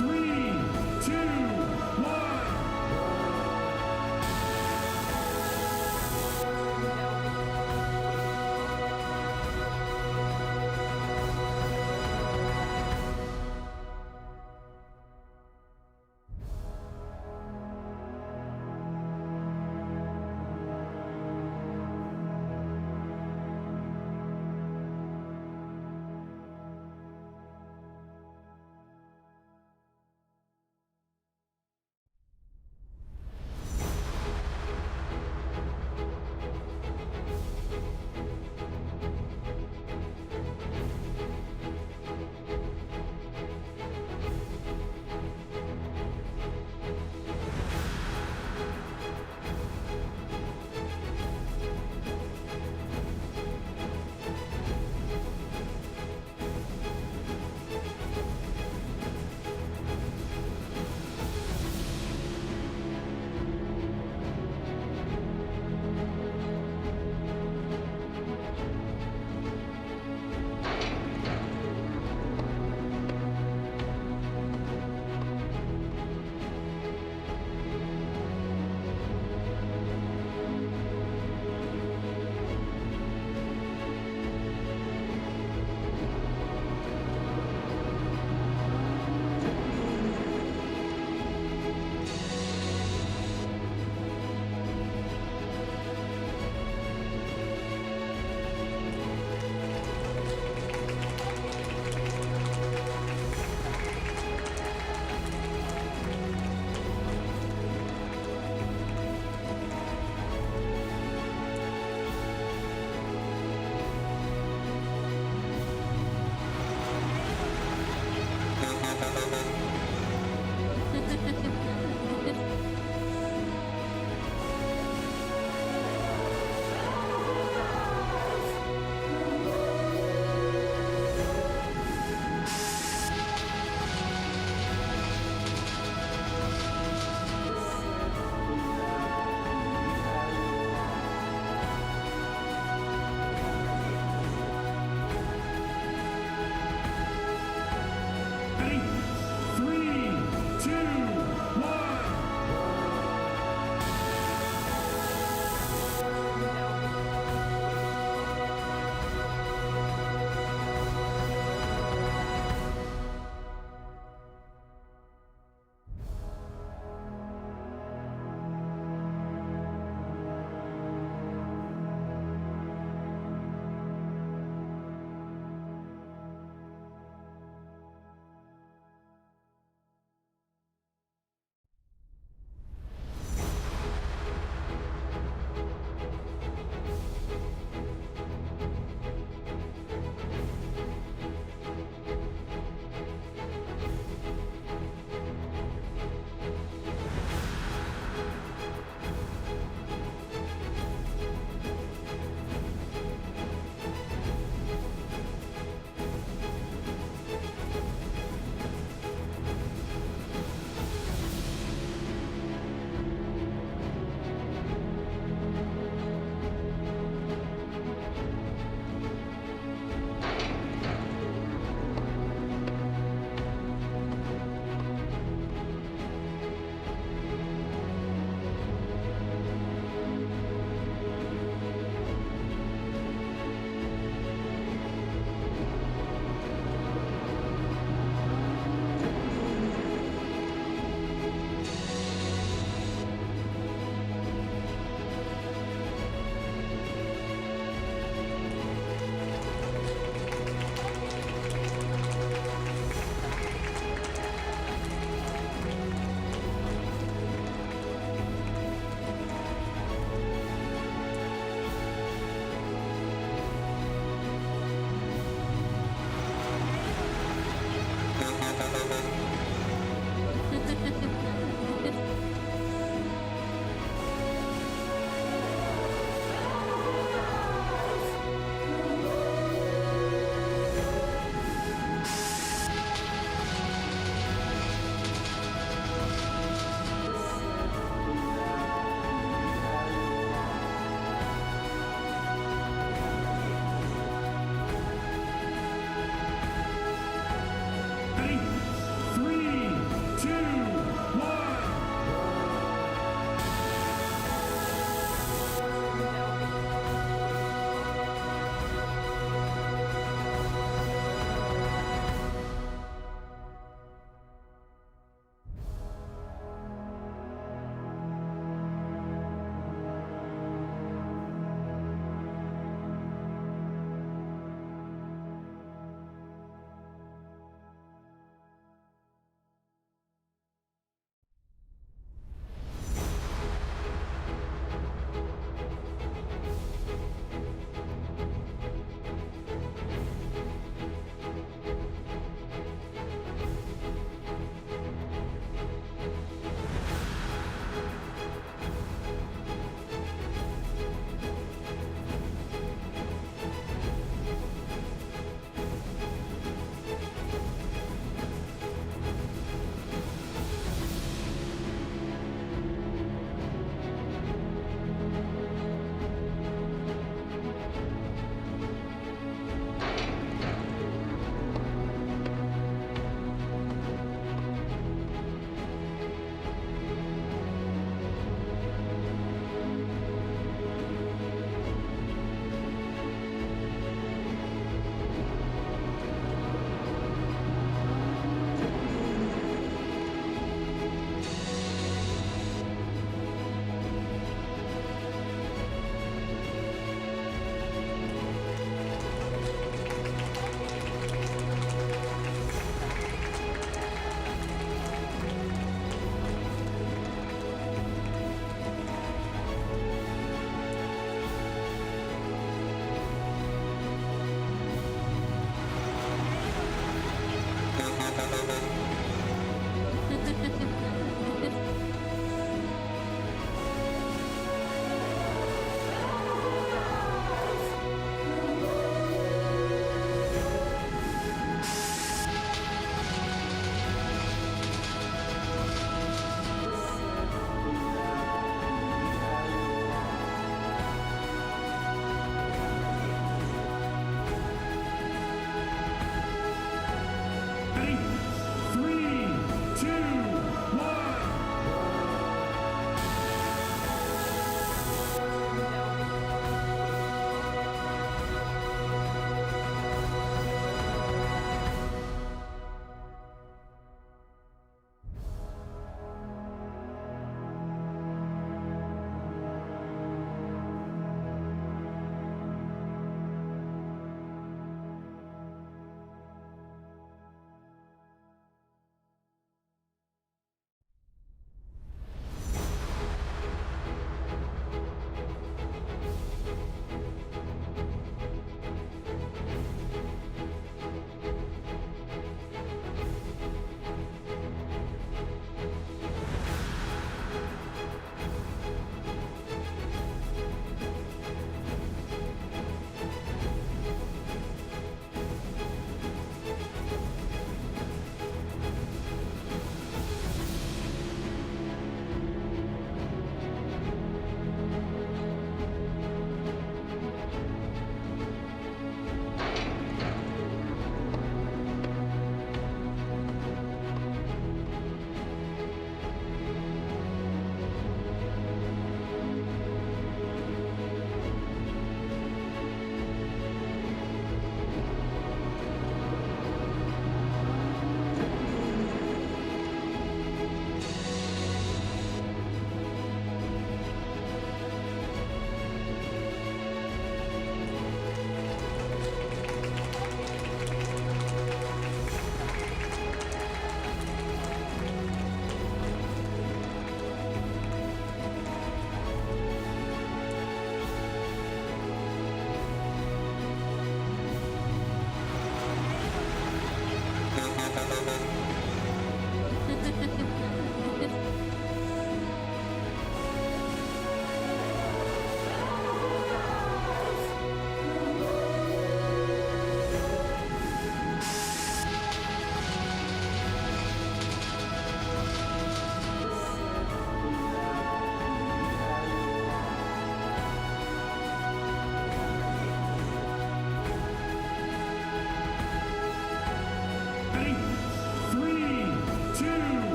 3,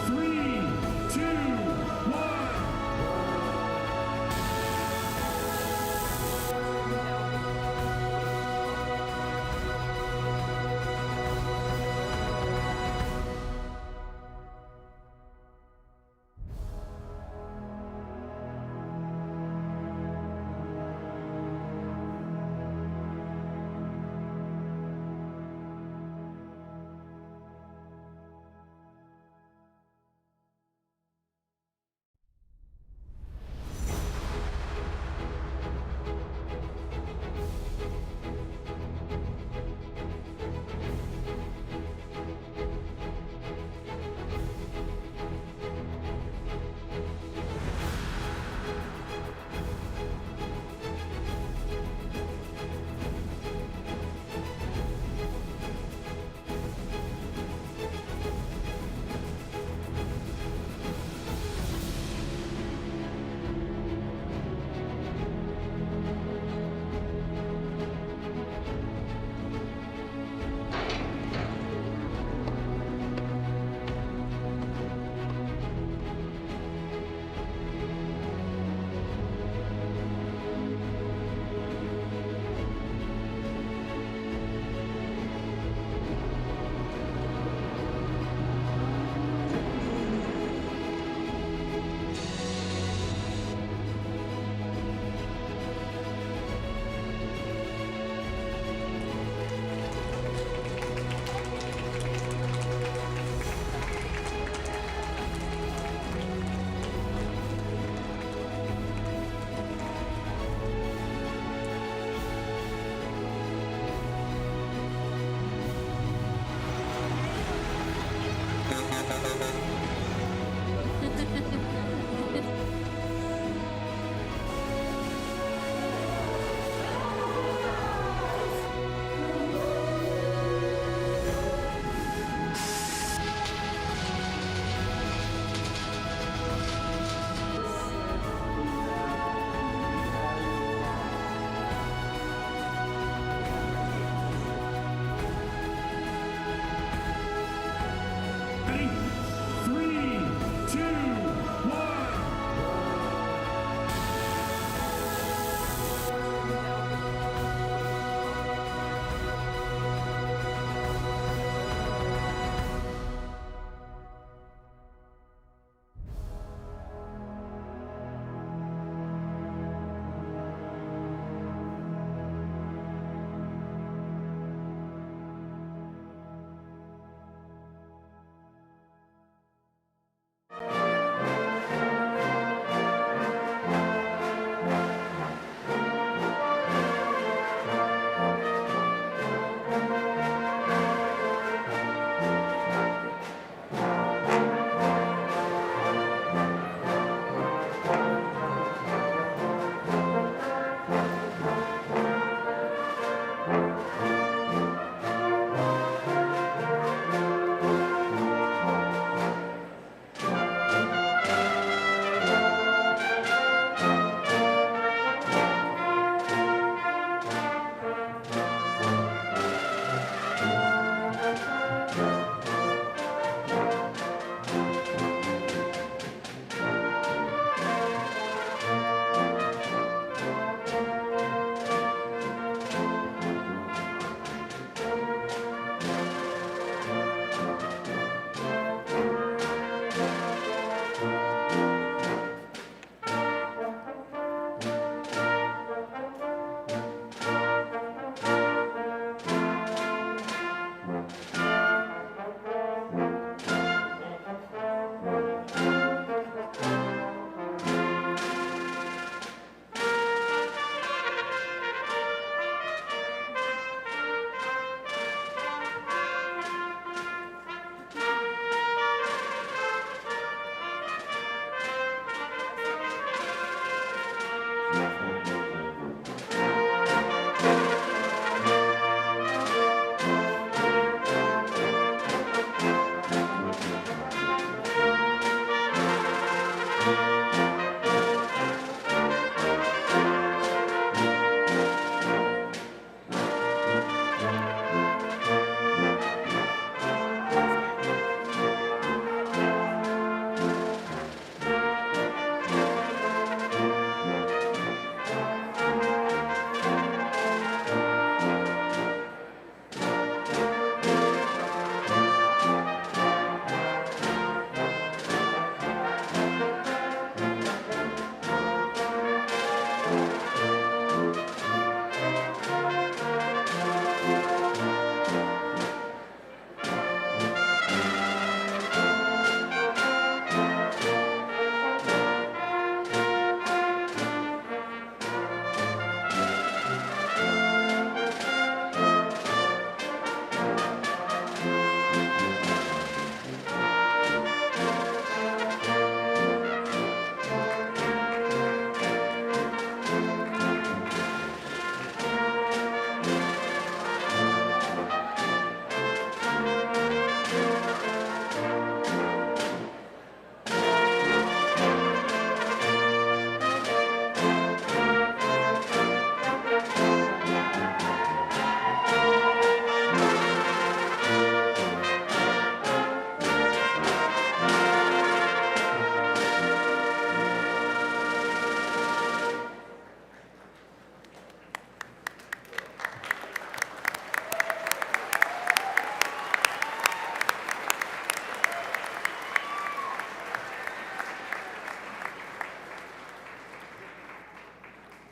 Three, two,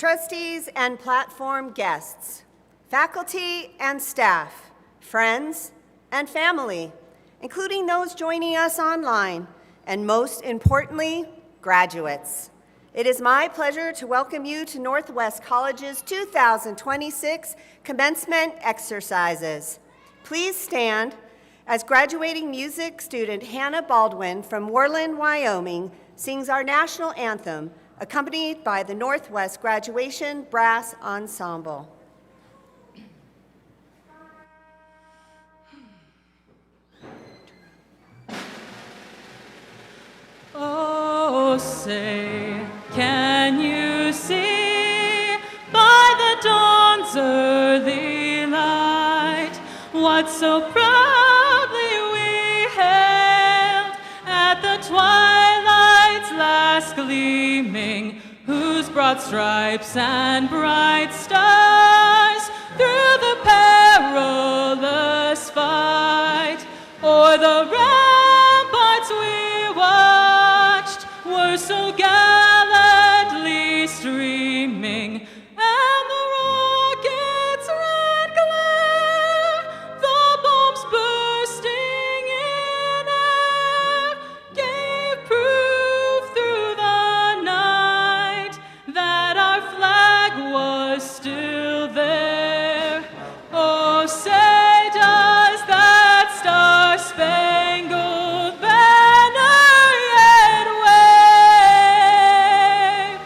trustees and platform guests, faculty and staff, friends and family, including those joining us online, and most importantly, graduates. It is my pleasure to welcome you to Northwest College's 2026 commencement exercises. Please stand as graduating music student Hannah Baldwin from Worland, Wyoming sings our national anthem, accompanied by the Northwest Graduation Brass Ensemble. Oh, say, can you see by the dawn's early light what so proudly we hailed at the twilight's last gleaming, whose broad stripes and bright stars through the perilous fight o'er the ramparts we watched were so gallantly streaming, and the rocket's red glare, the bombs bursting in air, gave proof through the night that our flag was still there. Oh, say does that star-spangled banner yet wave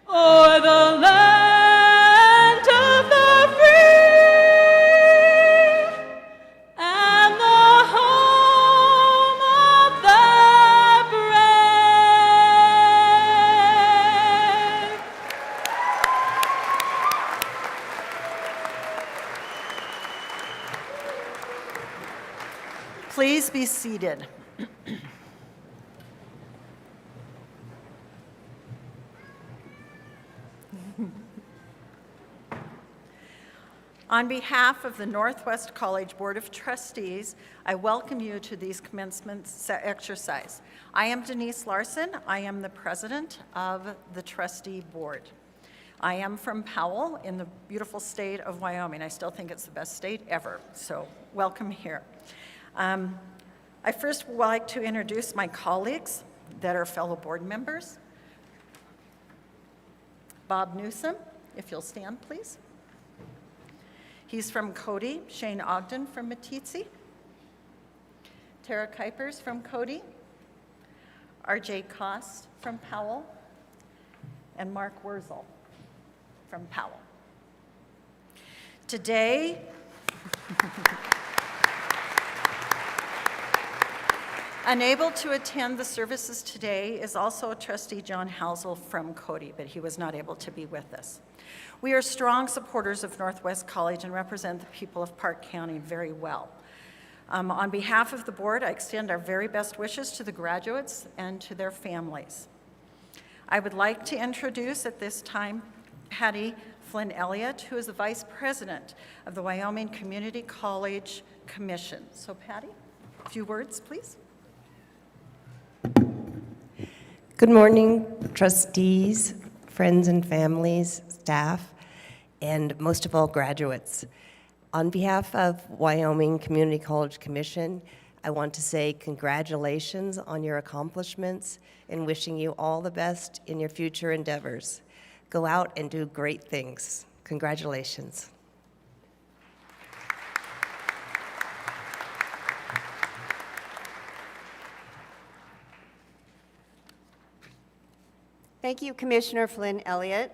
o'er the land of the free and the home of the brave? Please be seated. On behalf of the Northwest College Board of Trustees, I welcome you to these commencement exercise. I am Denise Larson. I am the president of the trustee board. I am from Powell in the beautiful state of Wyoming. I still think it's the best state ever, so welcome here. I first would like to introduce my colleagues that are fellow board members. Bob Newsom, if you'll stand, please. He's from Cody. Shane Ogden from Meeteetse. Tara Kuipers from Cody. RJ Kost from Powell. And Mark Wurzel from Powell. Today, unable to attend the services today is also trustee John Housel from Cody, but he was not able to be with us. We are strong supporters of Northwest College and represent the people of Park County very well. On behalf of the board, I extend our very best wishes to the graduates and to their families. I would like to introduce at this time Patty Flynn Elliott, who is the vice president of the Wyoming Community College Commission. So Patty, a few words, please. Good morning, trustees, friends and families, staff, and most of all, graduates. On behalf of Wyoming Community College Commission, I want to say congratulations on your accomplishments and wishing you all the best in your future endeavors. Go out and do great things. Congratulations. Thank you, Commissioner Flynn Elliott.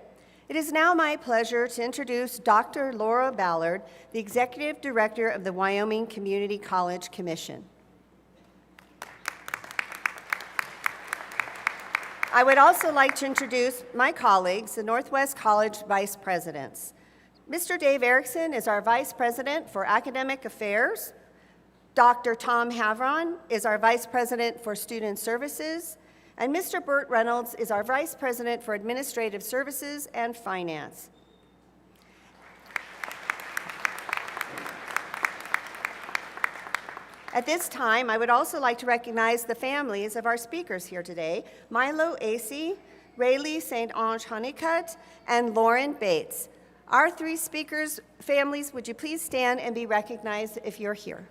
It is now my pleasure to introduce Dr. Laura Ballard, the Executive Director of the Wyoming Community College Commission. I would also like to introduce my colleagues, the Northwest College Vice Presidents. Mr. Dave Erickson is our Vice President for Academic Affairs. Dr. Tom Havron is our Vice President for Student Services. And Mr. Burt Reynolds is our Vice President for Administrative Services and Finance. At this time, I would also like to recognize the families of our speakers here today: Milo Acey, Rayleigh St. Ange Honeycutt, and Lauren Bates. Our three speakers' families, would you please stand and be recognized if you're here?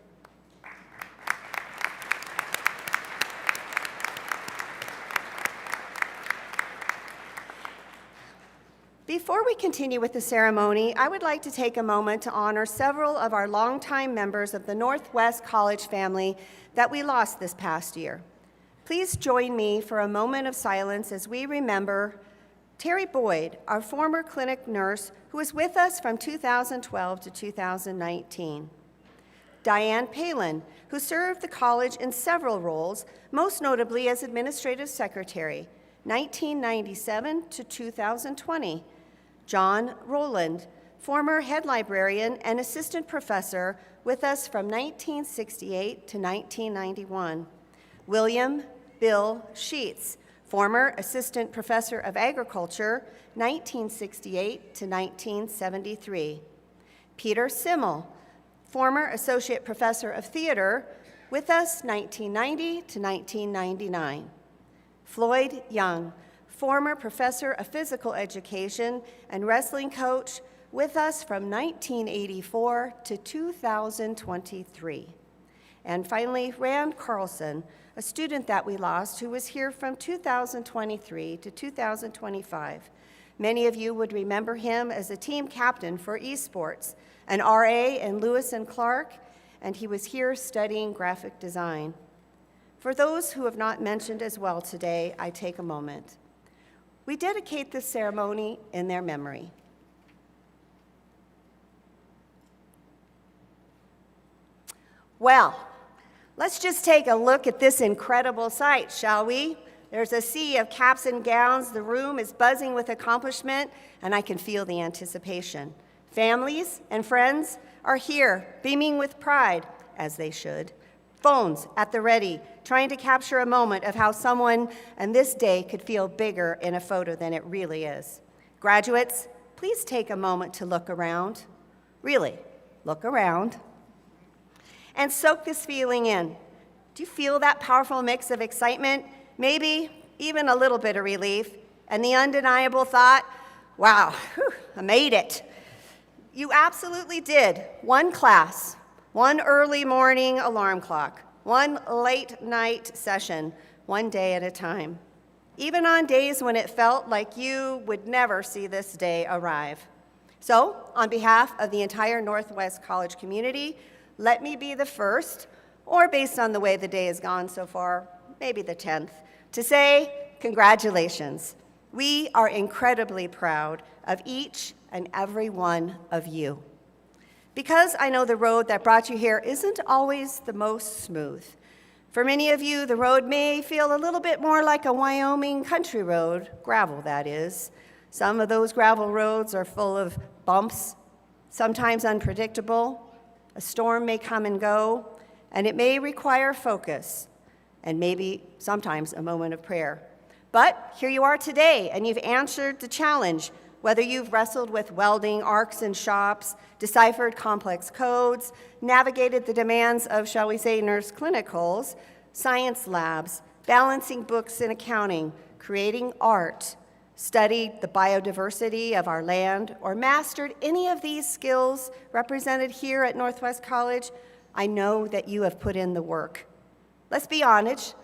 Before we continue with the ceremony, I would like to take a moment to honor several of our longtime members of the Northwest College family that we lost this past year. Please join me for a moment of silence as we remember Terry Boyd, our former clinic nurse who was with us from 2012 to 2019. Diane Palin, who served the college in several roles, most notably as administrative secretary, 1997 to 2020. John Rowland, former head librarian and assistant professor with us from 1968 to 1991. William Bill Sheets, former assistant professor of agriculture, 1968 to 1973. Peter Simmel, former associate professor of theater, with us 1990 to 1999. Floyd Young, former professor of physical education and wrestling coach, with us from 1984 to 2023. And finally, Rand Carlson, a student that we lost who was here from 2023 to 2025. Many of you would remember him as a team captain for esports, an RA in Lewis and Clark, and he was here studying graphic design. For those who have not mentioned as well today, I take a moment. We dedicate this ceremony in their memory. Well, let's just take a look at this incredible sight, shall we? There's a sea of caps and gowns. The room is buzzing with accomplishment, and I can feel the anticipation. Families and friends are here, beaming with pride, as they should. Phones at the ready, trying to capture a moment of how someone on this day could feel bigger in a photo than it really is. Graduates, please take a moment to look around. Really, look around. And soak this feeling in. Do you feel that powerful mix of excitement, maybe even a little bit of relief, and the undeniable thought, wow, whew, I made it. You absolutely did. One class, one early morning alarm clock, one late night session, one day at a time. Even on days when it felt like you would never see this day arrive. So, on behalf of the entire Northwest College community, let me be the first, or based on the way the day has gone so far, maybe the 10th, to say congratulations. We are incredibly proud of each and every one of you. Because I know the road that brought you here isn't always the most smooth. For many of you, the road may feel a little bit more like a Wyoming country road, gravel that is. Some of those gravel roads are full of bumps, sometimes unpredictable. A storm may come and go, and it may require focus, and maybe sometimes a moment of prayer. But here you are today, and you've answered the challenge, whether you've wrestled with welding arcs in shops, deciphered complex codes, navigated the demands of, shall we say, nurse clinicals, science labs, balancing books and accounting, creating art, studied the biodiversity of our land, or mastered any of these skills represented here at Northwest College, I know that you have put in the work. Let's be honest,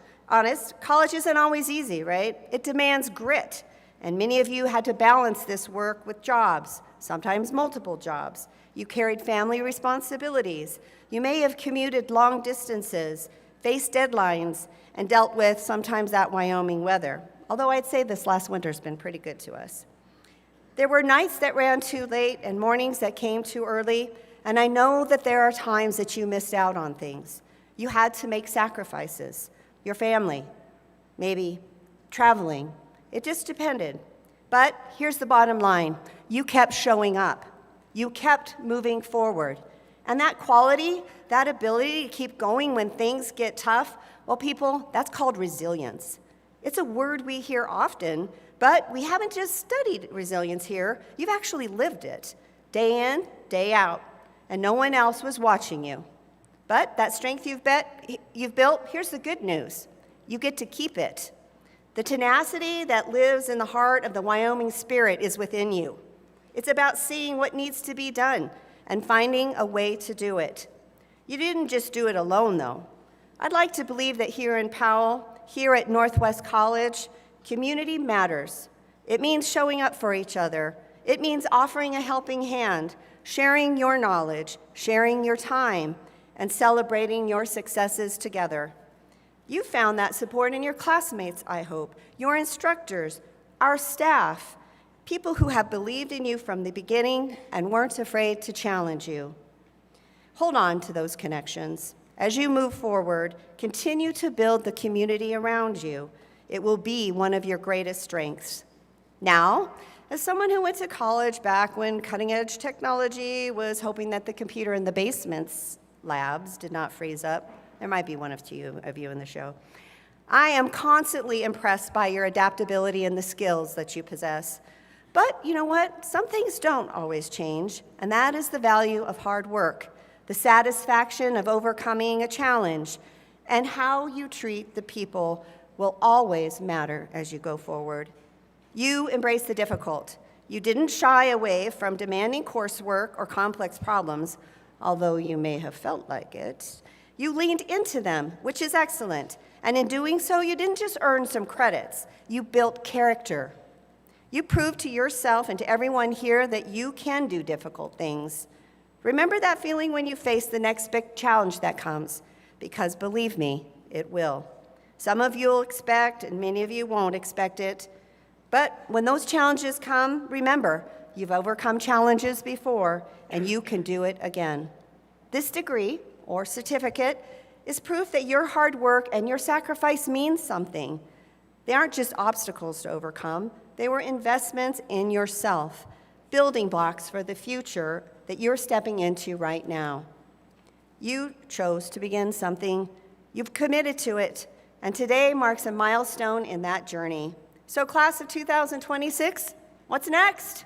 college isn't always easy, right? It demands grit, and many of you had to balance this work with jobs, sometimes multiple jobs. You carried family responsibilities. You may have commuted long distances, faced deadlines, and dealt with sometimes that Wyoming weather, although I'd say this last winter's been pretty good to us. There were nights that ran too late and mornings that came too early, and I know that there are times that you missed out on things. You had to make sacrifices. Your family, maybe traveling. It just depended. But here's the bottom line. You kept showing up. You kept moving forward. And that quality, that ability to keep going when things get tough, well, people, that's called resilience. It's a word we hear often, but we haven't just studied resilience here. You've actually lived it, day in, day out, and no one else was watching you. But that strength you've built, here's the good news. You get to keep it. The tenacity that lives in the heart of the Wyoming spirit is within you. It's about seeing what needs to be done and finding a way to do it. You didn't just do it alone, though. I'd like to believe that here in Powell, here at Northwest College, community matters. It means showing up for each other. It means offering a helping hand, sharing your knowledge, sharing your time, and celebrating your successes together. You found that support in your classmates, I hope, your instructors, our staff, people who have believed in you from the beginning and weren't afraid to challenge you. Hold on to those connections. As you move forward, continue to build the community around you. It will be one of your greatest strengths. Now, as someone who went to college back when cutting-edge technology was hoping that the computer in the basement's labs did not freeze up, there might be one of you in the show, I am constantly impressed by your adaptability and the skills that you possess. But you know what? Some things don't always change, and that is the value of hard work, the satisfaction of overcoming a challenge, and how you treat the people will always matter as you go forward. You embrace the difficult. You didn't shy away from demanding coursework or complex problems, although you may have felt like it. You leaned into them, which is excellent. And in doing so, you didn't just earn some credits. You built character. You proved to yourself and to everyone here that you can do difficult things. Remember that feeling when you face the next big challenge that comes, because believe me, it will. Some of you will expect, and many of you won't expect it. But when those challenges come, remember, you've overcome challenges before, and you can do it again. This degree, or certificate, is proof that your hard work and your sacrifice means something. They aren't just obstacles to overcome. They were investments in yourself, building blocks for the future that you're stepping into right now. You chose to begin something. You've committed to it, and today marks a milestone in that journey. So class of 2026, what's next?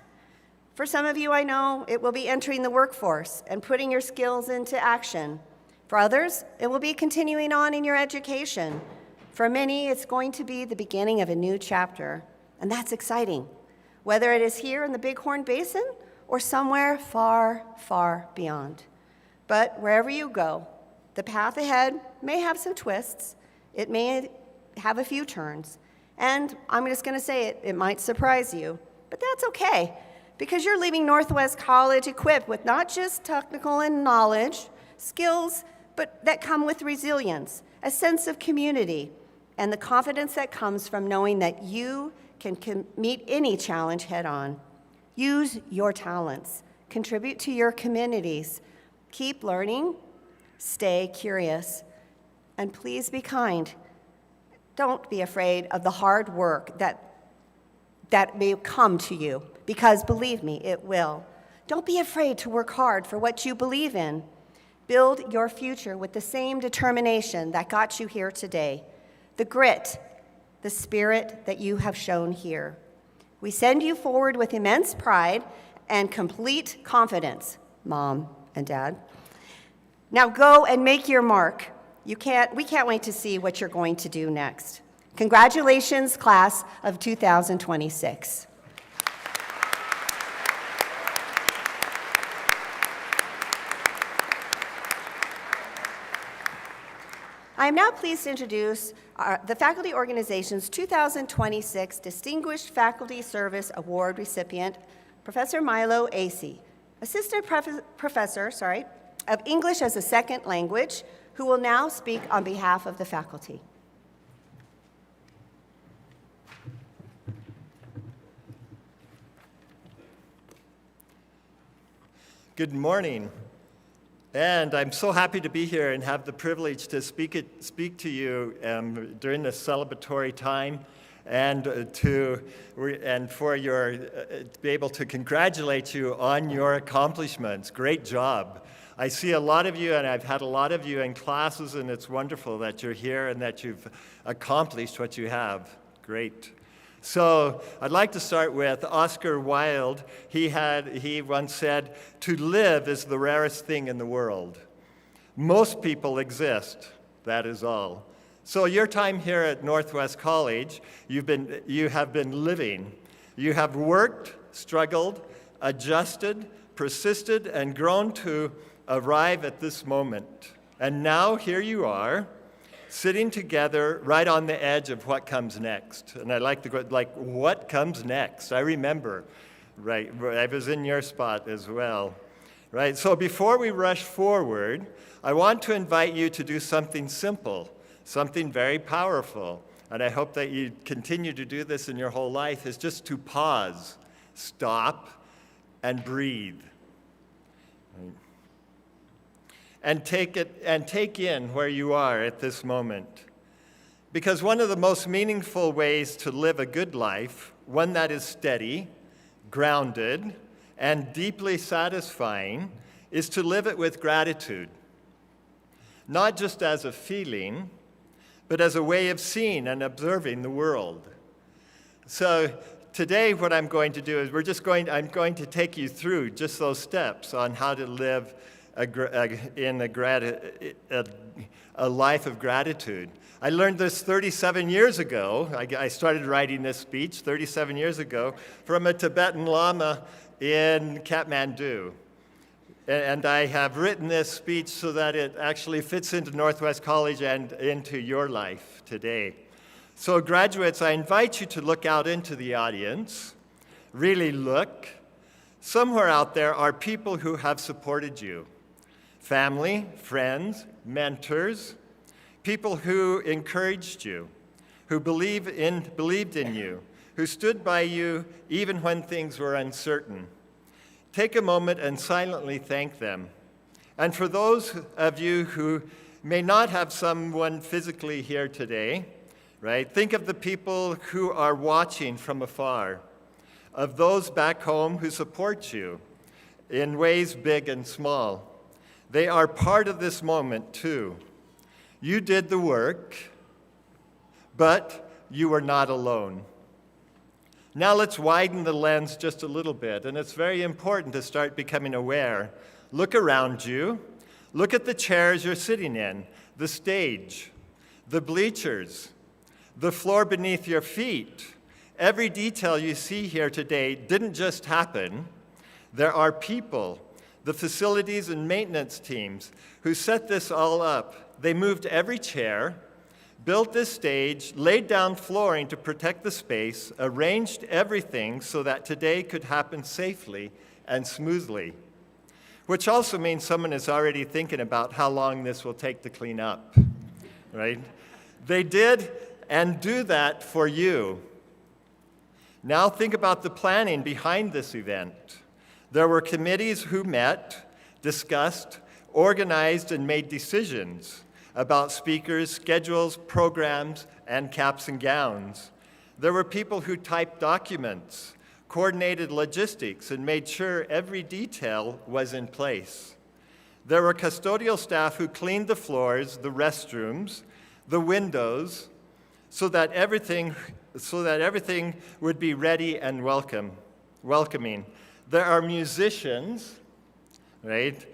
For some of you, I know it will be entering the workforce and putting your skills into action. For others, it will be continuing on in your education. For many, it's going to be the beginning of a new chapter, and that's exciting, whether it is here in the Bighorn Basin or somewhere far, far beyond. But wherever you go, the path ahead may have some twists. It may have a few turns. And I'm just going to say it, it might surprise you, but that's okay, because you're leaving Northwest College equipped with not just technical and knowledge, skills, but that come with resilience, a sense of community, and the confidence that comes from knowing that you can meet any challenge head on. Use your talents, contribute to your communities, keep learning, stay curious, and please be kind. Don't be afraid of the hard work that may come to you, because believe me, it will. Don't be afraid to work hard for what you believe in. Build your future with the same determination that got you here today, the grit, the spirit that you have shown here. We send you forward with immense pride and complete confidence, Mom and Dad. Now go and make your mark. We can't wait to see what you're going to do next. Congratulations, class of 2026. I am now pleased to introduce the Faculty Organization's 2026 Distinguished Faculty Service Award recipient, Professor Milo Acey, Assistant Professor of English as a Second Language, who will now speak on behalf of the faculty. Good morning, and I'm so happy to be here and have the privilege to speak to you during this celebratory time, and to be able to congratulate you on your accomplishments. Great job. I see a lot of you, and I've had a lot of you in classes, and it's wonderful that you're here and that you've accomplished what you have. Great. So I'd like to start with Oscar Wilde. He once said, "To live is the rarest thing in the world. Most people exist, that is all. So your time here at Northwest College, you have been living. You have worked, struggled, adjusted, persisted, and grown to arrive at this moment. And now here you are, sitting together right on the edge of what comes next. And I like what comes next? I remember, right, I was in your spot as well. Right, so before we rush forward, I want to invite you to do something simple, something very powerful, and I hope that you continue to do this in your whole life, is just to pause, stop, and breathe. Right. And take in where you are at this moment. Because one of the most meaningful ways to live a good life, one that is steady, grounded, and deeply satisfying, is to live it with gratitude. Not just as a feeling, but as a way of seeing and observing the world. So today what I'm going to do is I'm going to take you through just those steps on how to live a life of gratitude. I learned this 37 years ago. I started writing this speech 37 years ago from a Tibetan Lama in Kathmandu. And I have written this speech so that it actually fits into Northwest College and into your life today. So graduates, I invite you to look out into the audience. Really look. Somewhere out there are people who have supported you. Family, friends, mentors, people who encouraged you, who believed in you, who stood by you even when things were uncertain. Take a moment and silently thank them. And for those of you who may not have someone physically here today, right, think of the people who are watching from afar, of those back home who support you in ways big and small. They are part of this moment too. You did the work, but you were not alone. Now let's widen the lens just a little bit, and it's very important to start becoming aware. Look around you. Look at the chairs you're sitting in, the stage, the bleachers, the floor beneath your feet. Every detail you see here today didn't just happen. There are people, the facilities and maintenance teams, who set this all up. They moved every chair, built this stage, laid down flooring to protect the space, arranged everything so that today could happen safely and smoothly, which also means someone is already thinking about how long this will take to clean up, right? They did and do that for you. Now think about the planning behind this event. There were committees who met, discussed, organized, and made decisions about speakers, schedules, programs, and caps and gowns. There were people who typed documents, coordinated logistics, and made sure every detail was in place. There were custodial staff who cleaned the floors, the restrooms, the windows, so that everything would be ready and welcoming. There are musicians, right,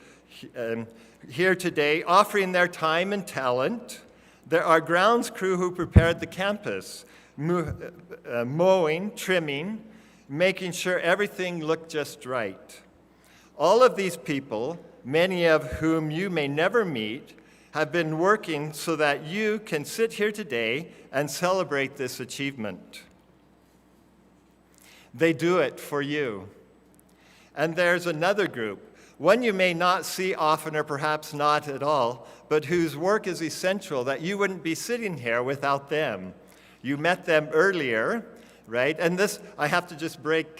here today offering their time and talent. There are grounds crew who prepared the campus, mowing, trimming, making sure everything looked just right. All of these people, many of whom you may never meet, have been working so that you can sit here today and celebrate this achievement. They do it for you. And there's another group, one you may not see often or perhaps not at all, but whose work is essential, that you wouldn't be sitting here without them. You met them earlier, right? And this, I have to just break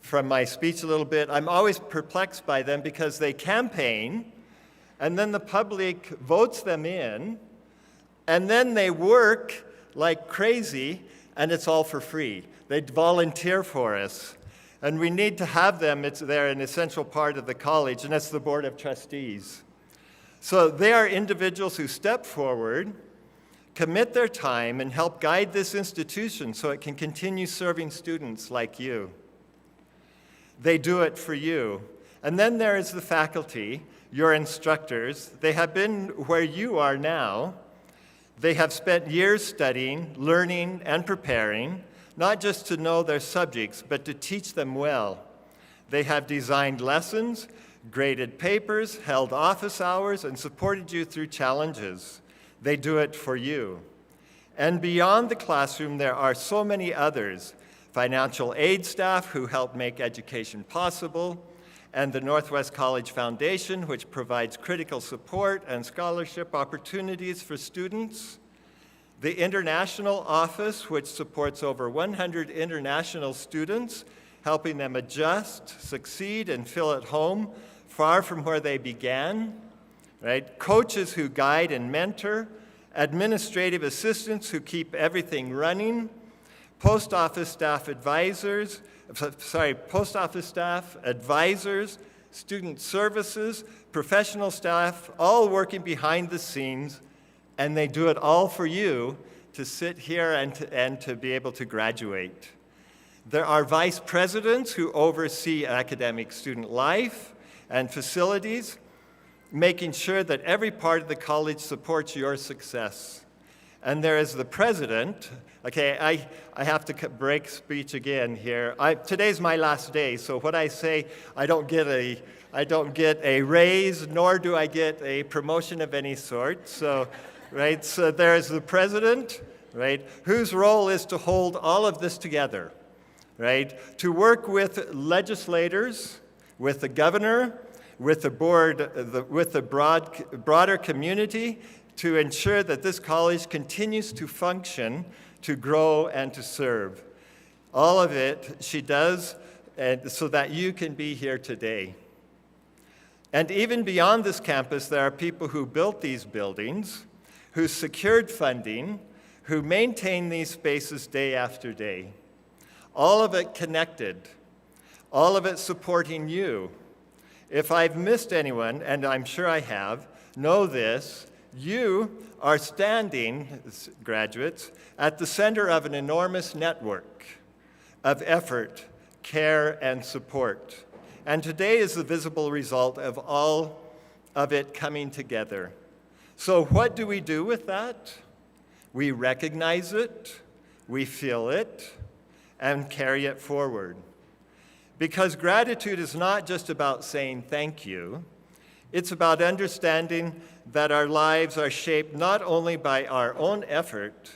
from my speech a little bit. I'm always perplexed by them because they campaign, and then the public votes them in, and then they work like crazy, and it's all for free. They volunteer for us. And we need to have them. They're an essential part of the college, and it's the Board of Trustees. So they are individuals who step forward, commit their time, and help guide this institution so it can continue serving students like you. They do it for you. And then there is the faculty, your instructors. They have been where you are now, They have spent years studying, learning, and preparing, not just to know their subjects, but to teach them well. They have designed lessons, graded papers, held office hours, and supported you through challenges. They do it for you. And beyond the classroom, there are so many others: financial aid staff who help make education possible, and the Northwest College Foundation, which provides critical support and scholarship opportunities for students, the International Office, which supports over 100 international students, helping them adjust, succeed, and feel at home far from where they began, right? Coaches who guide and mentor, administrative assistants who keep everything running, post office staff, advisors, student services, professional staff, all working behind the scenes, and they do it all for you to sit here and to be able to graduate. There are vice presidents who oversee academic student life and facilities, making sure that every part of the college supports your success. And there is the president. Okay, I have to break speech again here. Today's my last day, so what I say, I don't get a raise, nor do I get a promotion of any sort. So, right, so there's the president, right, whose role is to hold all of this together, right, to work with legislators, with the governor, with the board, with the broader community, to ensure that this college continues to function, to grow, and to serve. All of it she does so that you can be here today. And even beyond this campus, there are people who built these buildings, who secured funding, who maintain these spaces day after day. All of it connected, all of it supporting you. If I've missed anyone, and I'm sure I have, know this: you are standing, graduates, at the center of an enormous network of effort, care, and support. And today is the visible result of all of it coming together. So what do we do with that? We recognize it, we feel it, and carry it forward. Because gratitude is not just about saying thank you. It's about understanding that our lives are shaped not only by our own effort,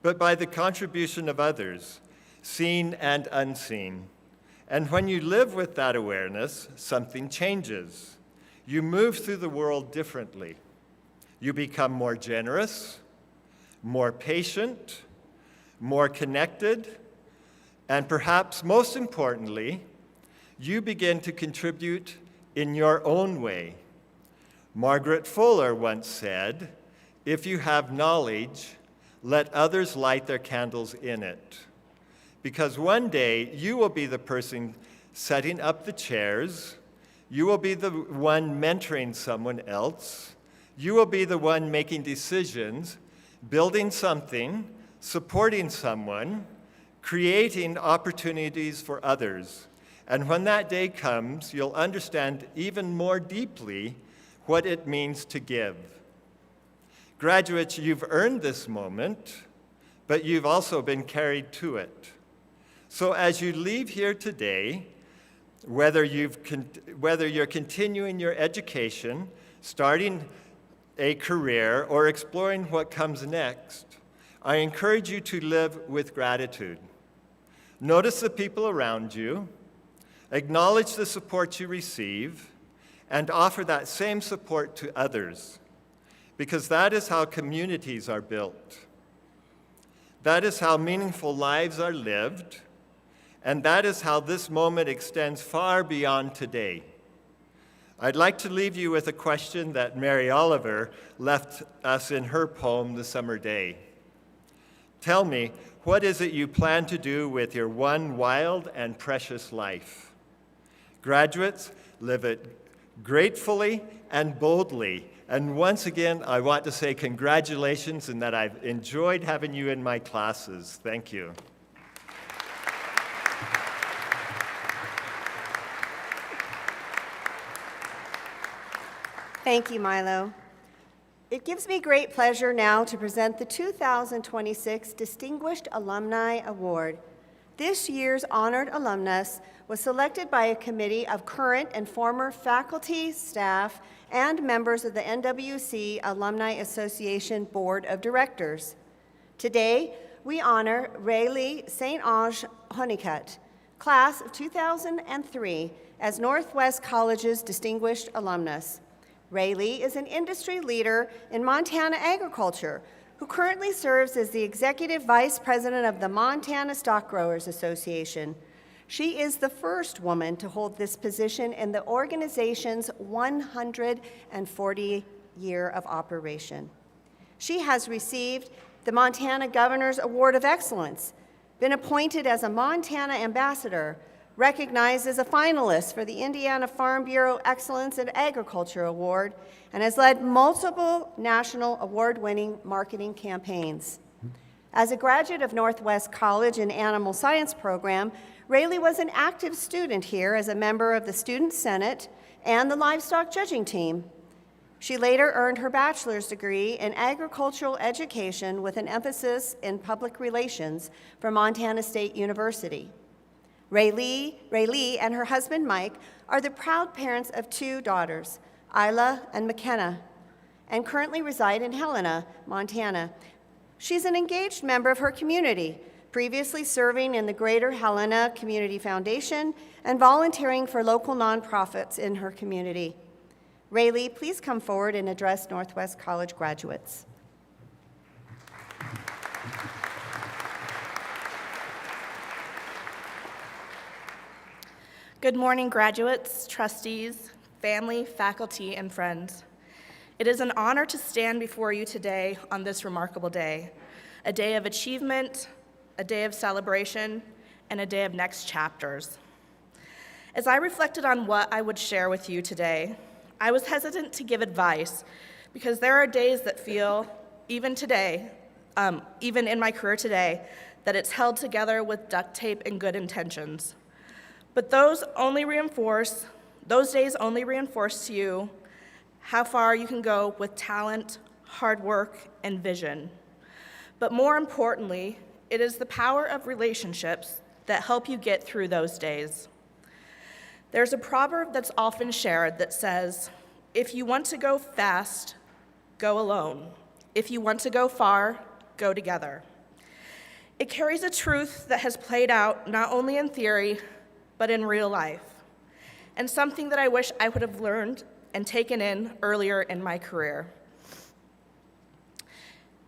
but by the contribution of others, seen and unseen. And when you live with that awareness, something changes. You move through the world differently. You become more generous, more patient, more connected, and perhaps most importantly, you begin to contribute in your own way. Margaret Fuller once said, "If you have knowledge, let others light their candles in it." Because one day you will be the person setting up the chairs, you will be the one mentoring someone else, you will be the one making decisions, building something, supporting someone, creating opportunities for others. And when that day comes, you'll understand even more deeply what it means to give. Graduates, you've earned this moment, but you've also been carried to it. So as you leave here today, whether you're continuing your education, starting a career, or exploring what comes next, I encourage you to live with gratitude. Notice the people around you, acknowledge the support you receive, and offer that same support to others, because that is how communities are built. That is how meaningful lives are lived, and that is how this moment extends far beyond today. I'd like to leave you with a question that Mary Oliver left us in her poem, The Summer Day. Tell me, what is it you plan to do with your one wild and precious life? Graduates, live it gratefully and boldly. And once again, I want to say congratulations and that I've enjoyed having you in my classes. Thank you. Thank you, Milo. It gives me great pleasure now to present the 2026 Distinguished Alumni Award. This year's honored alumnus was selected by a committee of current and former faculty, staff, and members of the NWC Alumni Association Board of Directors. Today, we honor Rayleigh St. Ange Honeycutt, class of 2003, as Northwest College's distinguished alumnus. Rayleigh is an industry leader in Montana agriculture who currently serves as the Executive Vice President of the Montana Stock Growers Association. She is the first woman to hold this position in the organization's 140 year of operation. She has received the Montana Governor's Award of Excellence, been appointed as a Montana Ambassador, recognized as a finalist for the Indiana Farm Bureau Excellence in Agriculture Award, and has led multiple national award-winning marketing campaigns. As a graduate of Northwest College in Animal Science program, Rayleigh was an active student here as a member of the Student Senate and the Livestock Judging Team. She later earned her bachelor's degree in agricultural education with an emphasis in public relations from Montana State University. Rayleigh and her husband Mike are the proud parents of 2 daughters, Isla and McKenna, and currently reside in Helena, Montana. She's an engaged member of her community, previously serving in the Greater Helena Community Foundation and volunteering for local nonprofits in her community. Rayleigh, please come forward and address Northwest College graduates. Good morning, graduates, trustees, family, faculty, and friends. It is an honor to stand before you today on this remarkable day, a day of achievement, a day of celebration, and a day of next chapters. As I reflected on what I would share with you today, I was hesitant to give advice because there are days that feel, even today, even in my career today, that it's held together with duct tape and good intentions. But those days only reinforce to you how far you can go with talent, hard work, and vision. But more importantly, it is the power of relationships that help you get through those days. There's a proverb that's often shared that says, if you want to go fast, go alone. If you want to go far, go together. It carries a truth that has played out not only in theory, but in real life, and something that I wish I would have learned and taken in earlier in my career.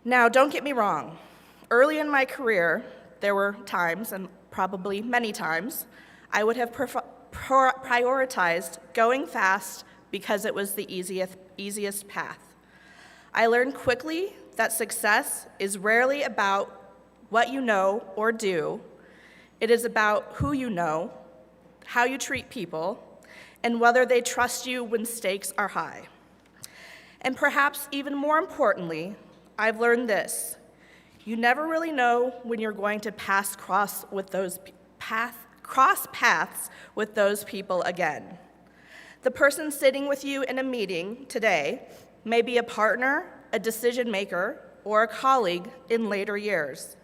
Now, don't get me wrong. Early in my career, there were times, and probably many times, I would have prioritized going fast because it was the easiest path. I learned quickly that success is rarely about what you know or do. It is about who you know, how you treat people, and whether they trust you when stakes are high. And perhaps even more importantly, I've learned this. You never really know when you're going to cross paths with those people again. The person sitting with you in a meeting today may be a partner, a decision maker, or a colleague in later years.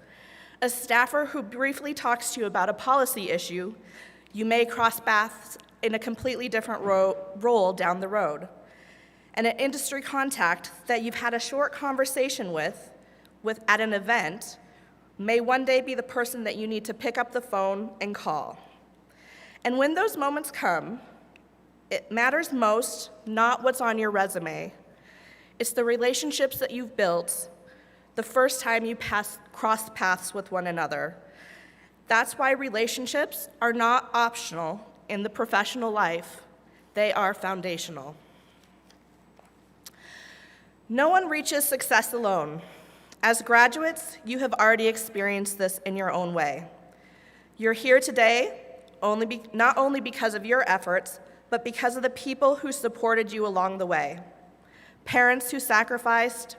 A staffer who briefly talks to you about a policy issue, you may cross paths in a completely different role down the road. And an industry contact that you've had a short conversation with at an event may one day be the person that you need to pick up the phone and call. And when those moments come, it matters most not what's on your resume. It's the relationships that you've built the first time you cross paths with one another. That's why relationships are not optional in the professional life. They are foundational. No one reaches success alone. As graduates, you have already experienced this in your own way. You're here today not only because of your efforts, but because of the people who supported you along the way. Parents who sacrificed,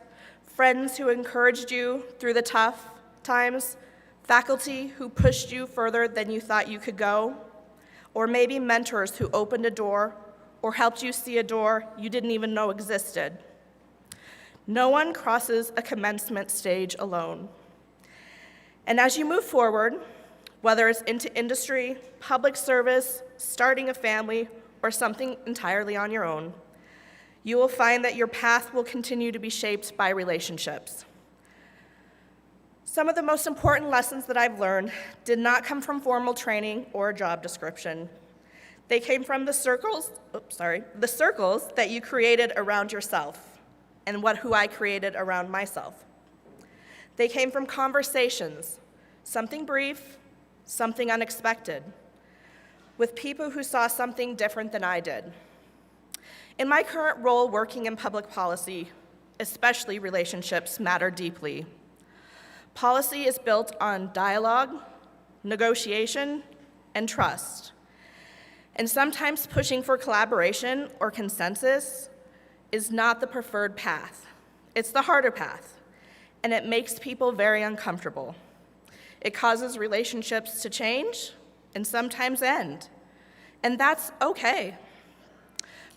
friends who encouraged you through the tough times, faculty who pushed you further than you thought you could go, or maybe mentors who opened a door or helped you see a door you didn't even know existed. No one crosses a commencement stage alone. And as you move forward, whether it's into industry, public service, starting a family, or something entirely on your own, you will find that your path will continue to be shaped by relationships. Some of the most important lessons that I've learned did not come from formal training or a job description. They came from the circles that you created around yourself and who I created around myself. They came from conversations, something brief, something unexpected, with people who saw something different than I did. In my current role working in public policy, especially relationships matter deeply. Policy is built on dialogue, negotiation, and trust. And sometimes pushing for collaboration or consensus is not the preferred path. It's the harder path, and it makes people very uncomfortable. It causes relationships to change and sometimes end, and that's okay.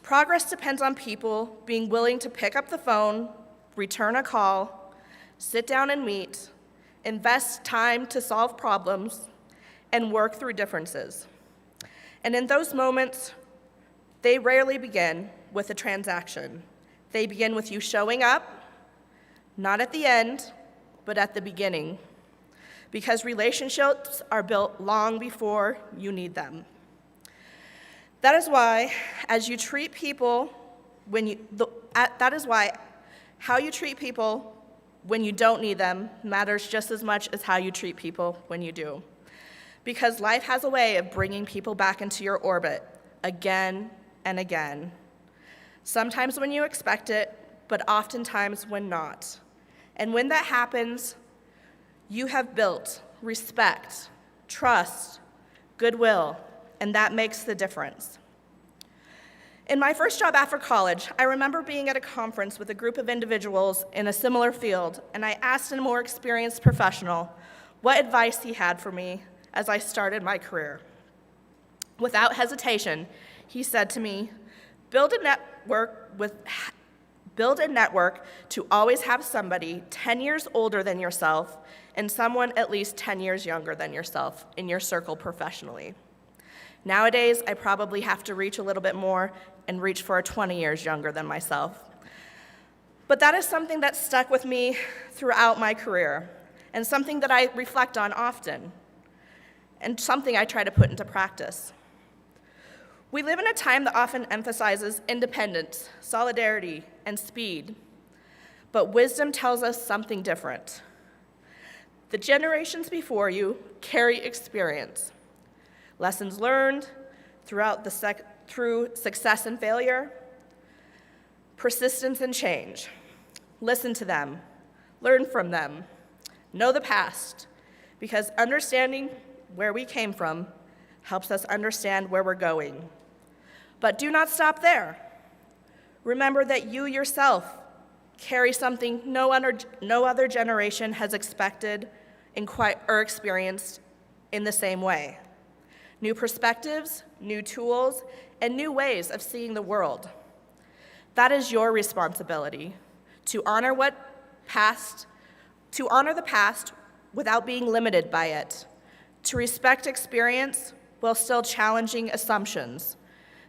Progress depends on people being willing to pick up the phone, return a call, sit down and meet, invest time to solve problems, and work through differences. And in those moments, they rarely begin with a transaction. They begin with you showing up, not at the end, but at the beginning, because relationships are built long before you need them. That is why, how you treat people when you don't need them matters just as much as how you treat people when you do. Because life has a way of bringing people back into your orbit again and again. Sometimes when you expect it, but oftentimes when not. And when that happens, you have built respect, trust, goodwill, and that makes the difference. In my first job after college, I remember being at a conference with a group of individuals in a similar field, and I asked a more experienced professional what advice he had for me as I started my career. Without hesitation, he said to me, build a network to always have somebody 10 years older than yourself and someone at least 10 years younger than yourself in your circle professionally. Nowadays, I probably have to reach a little bit more and reach for a 20 years younger than myself. But that is something that stuck with me throughout my career and something that I reflect on often and something I try to put into practice. We live in a time that often emphasizes independence, solidarity, and speed, but wisdom tells us something different. The generations before you carry experience, lessons learned through success and failure, persistence and change. Listen to them, learn from them, know the past, because understanding where we came from helps us understand where we're going. But do not stop there. Remember that you yourself carry something no other generation has expected or experienced in the same way. New perspectives, new tools, and new ways of seeing the world. That is your responsibility, to honor the past without being limited by it, to respect experience while still challenging assumptions,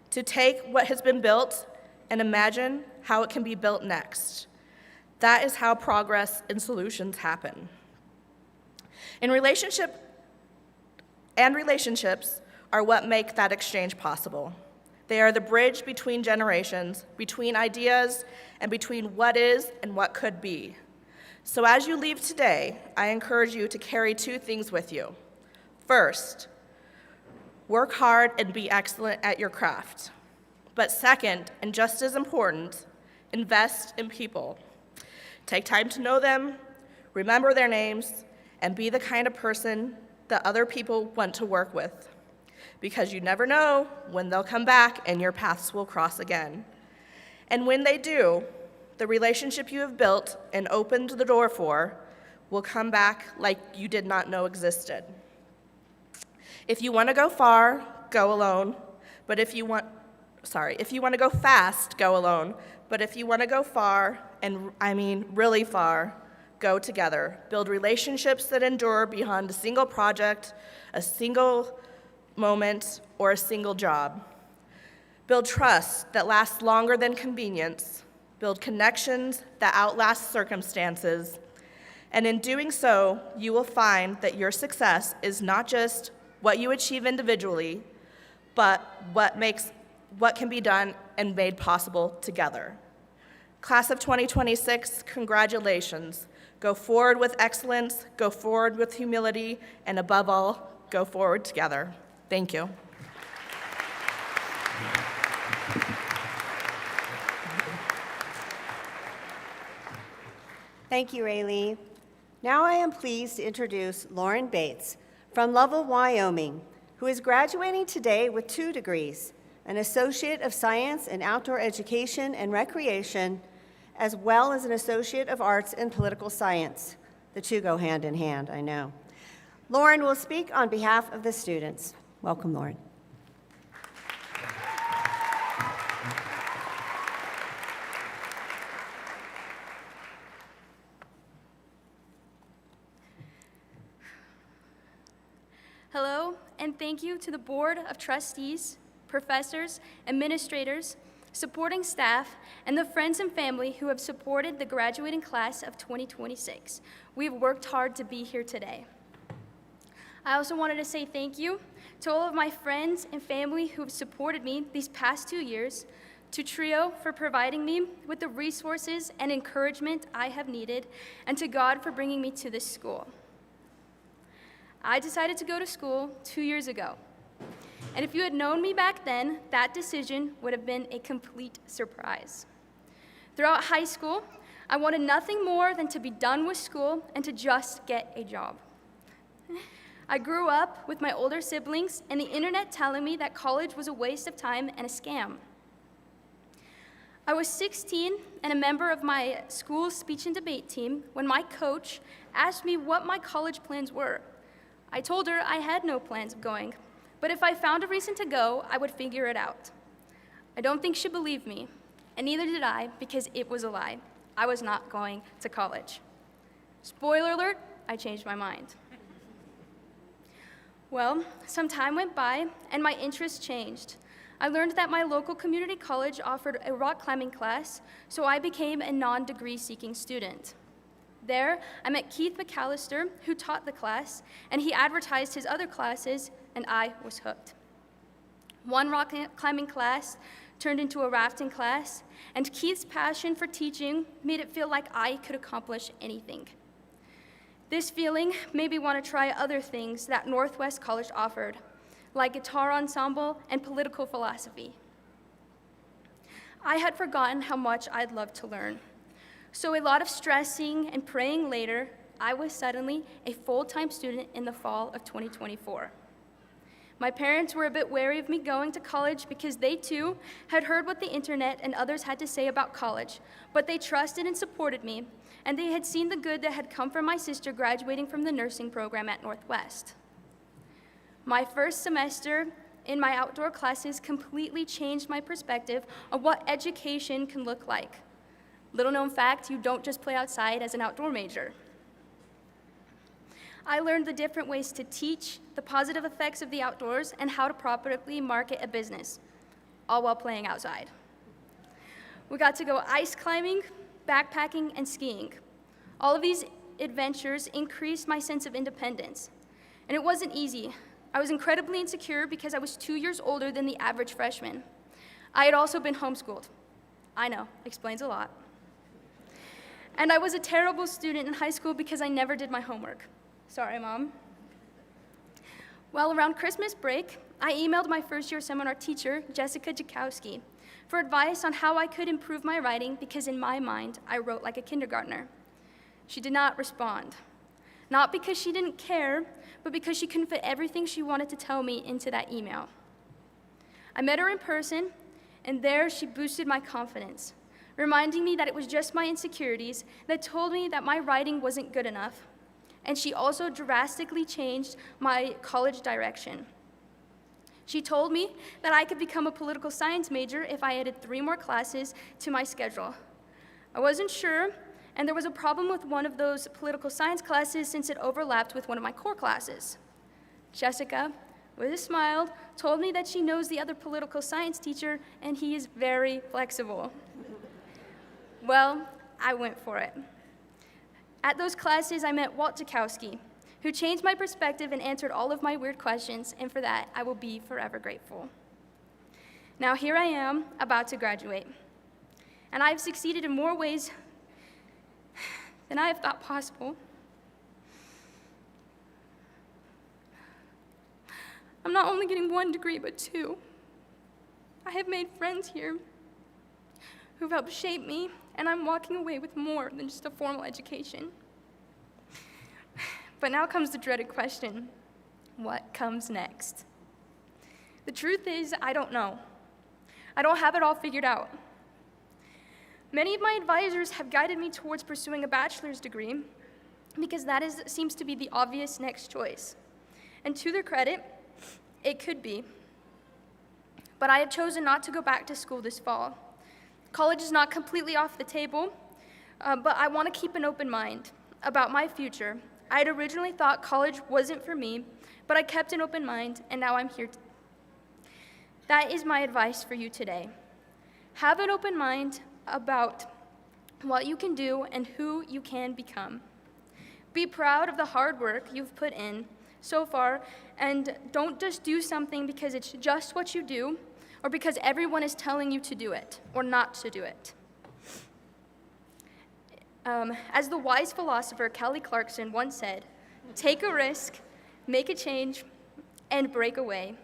to take what has been built and imagine how it can be built next. That is how progress and solutions happen. Relationships are what make that exchange possible. They are the bridge between generations, between ideas, and between what is and what could be. So as you leave today, I encourage you to carry two things with you. First, work hard and be excellent at your craft. But second, and just as important, invest in people. Take time to know them, remember their names, and be the kind of person that other people want to work with. Because you never know when they'll come back and your paths will cross again. And when they do, the relationship you have built and opened the door for will come back like you did not know existed. If you want to go far, go alone. But if you want to go fast, go alone. but if you want to go far, and I mean really far, go together. Build relationships that endure beyond a single project, a single moment, or a single job. Build trust that lasts longer than convenience. Build connections that outlast circumstances. And in doing so, you will find that your success is not just what you achieve individually, but what can be done and made possible together. Class of 2026, congratulations. Go forward with excellence, go forward with humility, and above all, go forward together. Thank you. Thank you, Raylee. Now I am pleased to introduce Lauren Bates from Lovell, Wyoming, who is graduating today with 2 degrees, an Associate of Science in Outdoor Education and Recreation, as well as an Associate of Arts in Political Science. The 2 go hand in hand, I know. Lauren will speak on behalf of the students. Welcome, Lauren. Hello, and thank you to the Board of Trustees, professors, administrators, supporting staff, and the friends and family who have supported the graduating class of 2026. We've worked hard to be here today. I also wanted to say thank you to all of my friends and family who have supported me these past 2 years, to TRIO for providing me with the resources and encouragement I have needed, and to God for bringing me to this school. I decided to go to school 2 years ago. And if you had known me back then, that decision would have been a complete surprise. Throughout high school, I wanted nothing more than to be done with school and to just get a job. I grew up with my older siblings and the internet telling me that college was a waste of time and a scam. I was 16 and a member of my school's speech and debate team when my coach asked me what my college plans were. I told her I had no plans of going, but if I found a reason to go, I would figure it out. I don't think she believed me, and neither did I, because it was a lie. I was not going to college. Spoiler alert, I changed my mind. Well, some time went by, and my interests changed. I learned that my local community college offered a rock climbing class, so I became a non-degree seeking student. There, I met Keith McAllister, who taught the class, and he advertised his other classes, and I was hooked. One rock climbing class turned into a rafting class, and Keith's passion for teaching made it feel like I could accomplish anything. This feeling made me want to try other things that Northwest College offered, like guitar ensemble and political philosophy. I had forgotten how much I'd love to learn. So a lot of stressing and praying later, I was suddenly a full-time student in the fall of 2024. My parents were a bit wary of me going to college because they too had heard what the internet and others had to say about college, but they trusted and supported me, and they had seen the good that had come from my sister graduating from the nursing program at Northwest. My first semester in my outdoor classes completely changed my perspective on what education can look like. Little known fact, you don't just play outside as an outdoor major. I learned the different ways to teach, the positive effects of the outdoors, and how to properly market a business, all while playing outside. We got to go ice climbing, backpacking, and skiing. All of these adventures increased my sense of independence, and it wasn't easy. I was incredibly insecure because I was 2 years older than the average freshman. I had also been homeschooled. I know, explains a lot. And I was a terrible student in high school because I never did my homework. Sorry, Mom. Well, around Christmas break, I emailed my first-year seminar teacher, Jessica Jakowski, for advice on how I could improve my writing because in my mind, I wrote like a kindergartner. She did not respond. Not because she didn't care, but because she couldn't fit everything she wanted to tell me into that email. I met her in person, and there she boosted my confidence, reminding me that it was just my insecurities that told me that my writing wasn't good enough. And she also drastically changed my college direction. She told me that I could become a political science major if I added 3 more classes to my schedule. I wasn't sure, and there was a problem with one of those political science classes since it overlapped with one of my core classes. Jessica, with a smile, told me that she knows the other political science teacher, and he is very flexible. Well, I went for it. At those classes, I met Walt Zukowski, who changed my perspective and answered all of my weird questions, and for that, I will be forever grateful. Now here I am, about to graduate, and I've succeeded in more ways than I have thought possible. I'm not only getting 1 degree, but 2. I have made friends here who've helped shape me, and I'm walking away with more than just a formal education. But now comes the dreaded question, what comes next? The truth is, I don't know. I don't have it all figured out. Many of my advisors have guided me towards pursuing a bachelor's degree because that seems to be the obvious next choice. And to their credit, it could be. But I have chosen not to go back to school this fall. College is not completely off the table, but I want to keep an open mind about my future. I had originally thought college wasn't for me, but I kept an open mind, and now I'm here. That is my advice for you today. Have an open mind about what you can do and who you can become. Be proud of the hard work you've put in so far, and don't just do something because it's just what you do or because everyone is telling you to do it or not to do it. As the wise philosopher Kelly Clarkson once said, take a risk, make a change, and break away.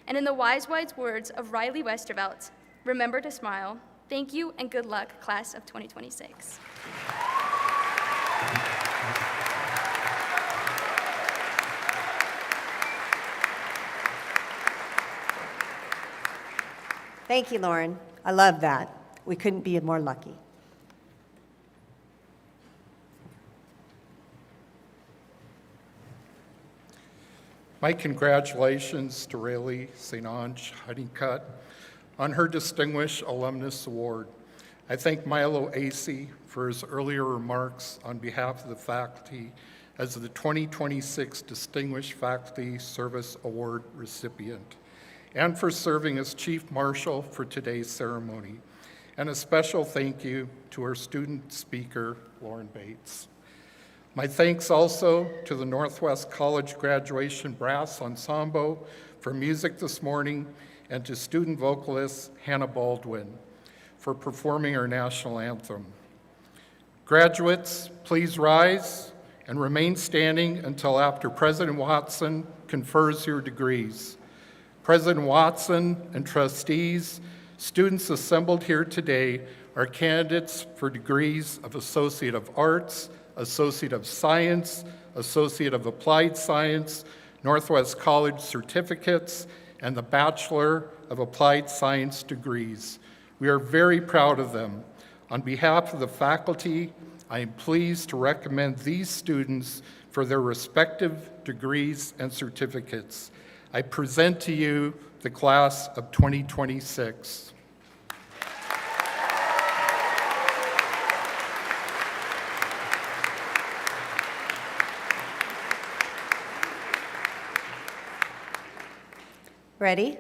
And in the wise words of Riley Westervelt, remember to smile. Thank you and good luck, class of 2026. Thank you, Lauren. I love that. We couldn't be more lucky. My congratulations to Rayleigh St. Ange Honeycutt on her Distinguished Alumnus Award. I thank Milo Acey for his earlier remarks on behalf of the faculty as the 2026 Distinguished Faculty Service Award recipient, and for serving as Chief Marshal for today's ceremony. And a special thank you to our student speaker, Lauren Bates. My thanks also to the Northwest College Graduation Brass Ensemble for music this morning, and to student vocalist Hannah Baldwin for performing our national anthem. Graduates, please rise and remain standing until after President Watson confers your degrees. President Watson and trustees, students assembled here today are candidates for degrees of Associate of Arts, Associate of Science, Associate of Applied Science, Northwest College certificates, and the Bachelor of Applied Science degrees. We are very proud of them. On behalf of the faculty, I am pleased to recommend these students for their respective degrees and certificates. I present to you the class of 2026. Ready?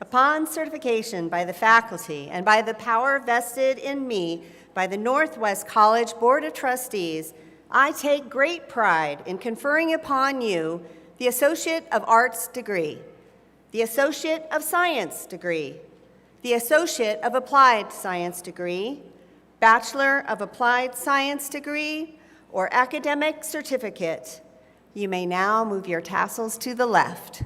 Upon certification by the faculty and by the power vested in me by the Northwest College Board of Trustees, I take great pride in conferring upon you the Associate of Arts degree, the Associate of Science degree, the Associate of Applied Science degree, Bachelor of Applied Science degree, or academic certificate. You may now move your tassels to the left.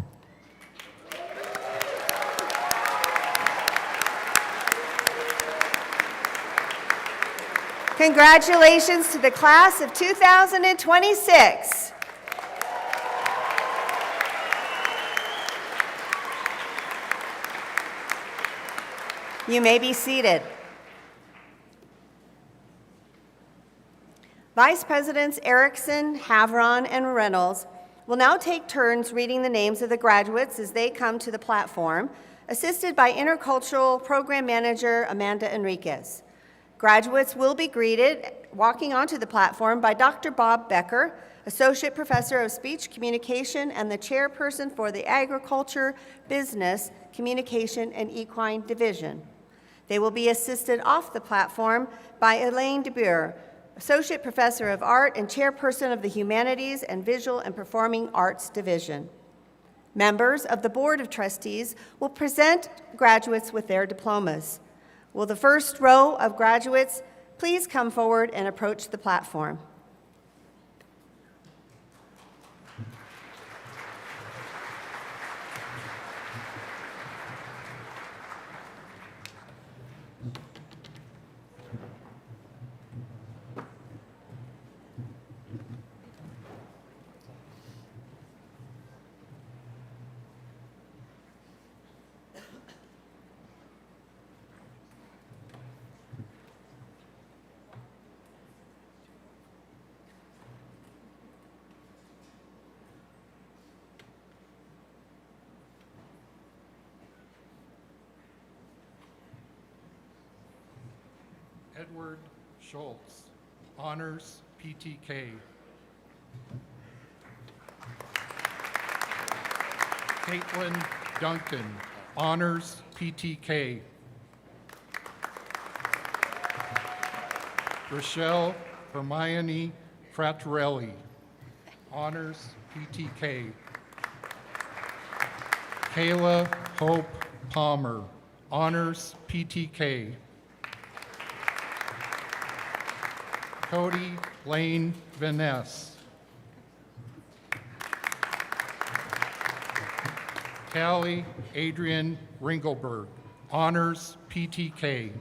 Congratulations to the class of 2026. You may be seated. Vice Presidents Erickson, Havron, and Reynolds We'll now take turns reading the names of the graduates as they come to the platform, assisted by Intercultural Program Manager Amanda Enriquez. Graduates will be greeted walking onto the platform by Dr. Bob Becker, Associate Professor of Speech Communication and the Chairperson for the Agriculture, Business, Communication, and Equine Division. They will be assisted off the platform by Elaine DeBure, Associate Professor of Art and Chairperson of the Humanities and Visual and Performing Arts Division. Members of the Board of Trustees will present graduates with their diplomas. Will the first row of graduates please come forward and approach the platform? Edward Schultz, Honors PTK. Caitlin Duncan, Honors PTK. Rochelle Hermione Frattarelli, Honors PTK. Kayla Hope Palmer, Honors PTK. Cody Lane Vaness. Callie Adrian Ringelberg, Honors PTK.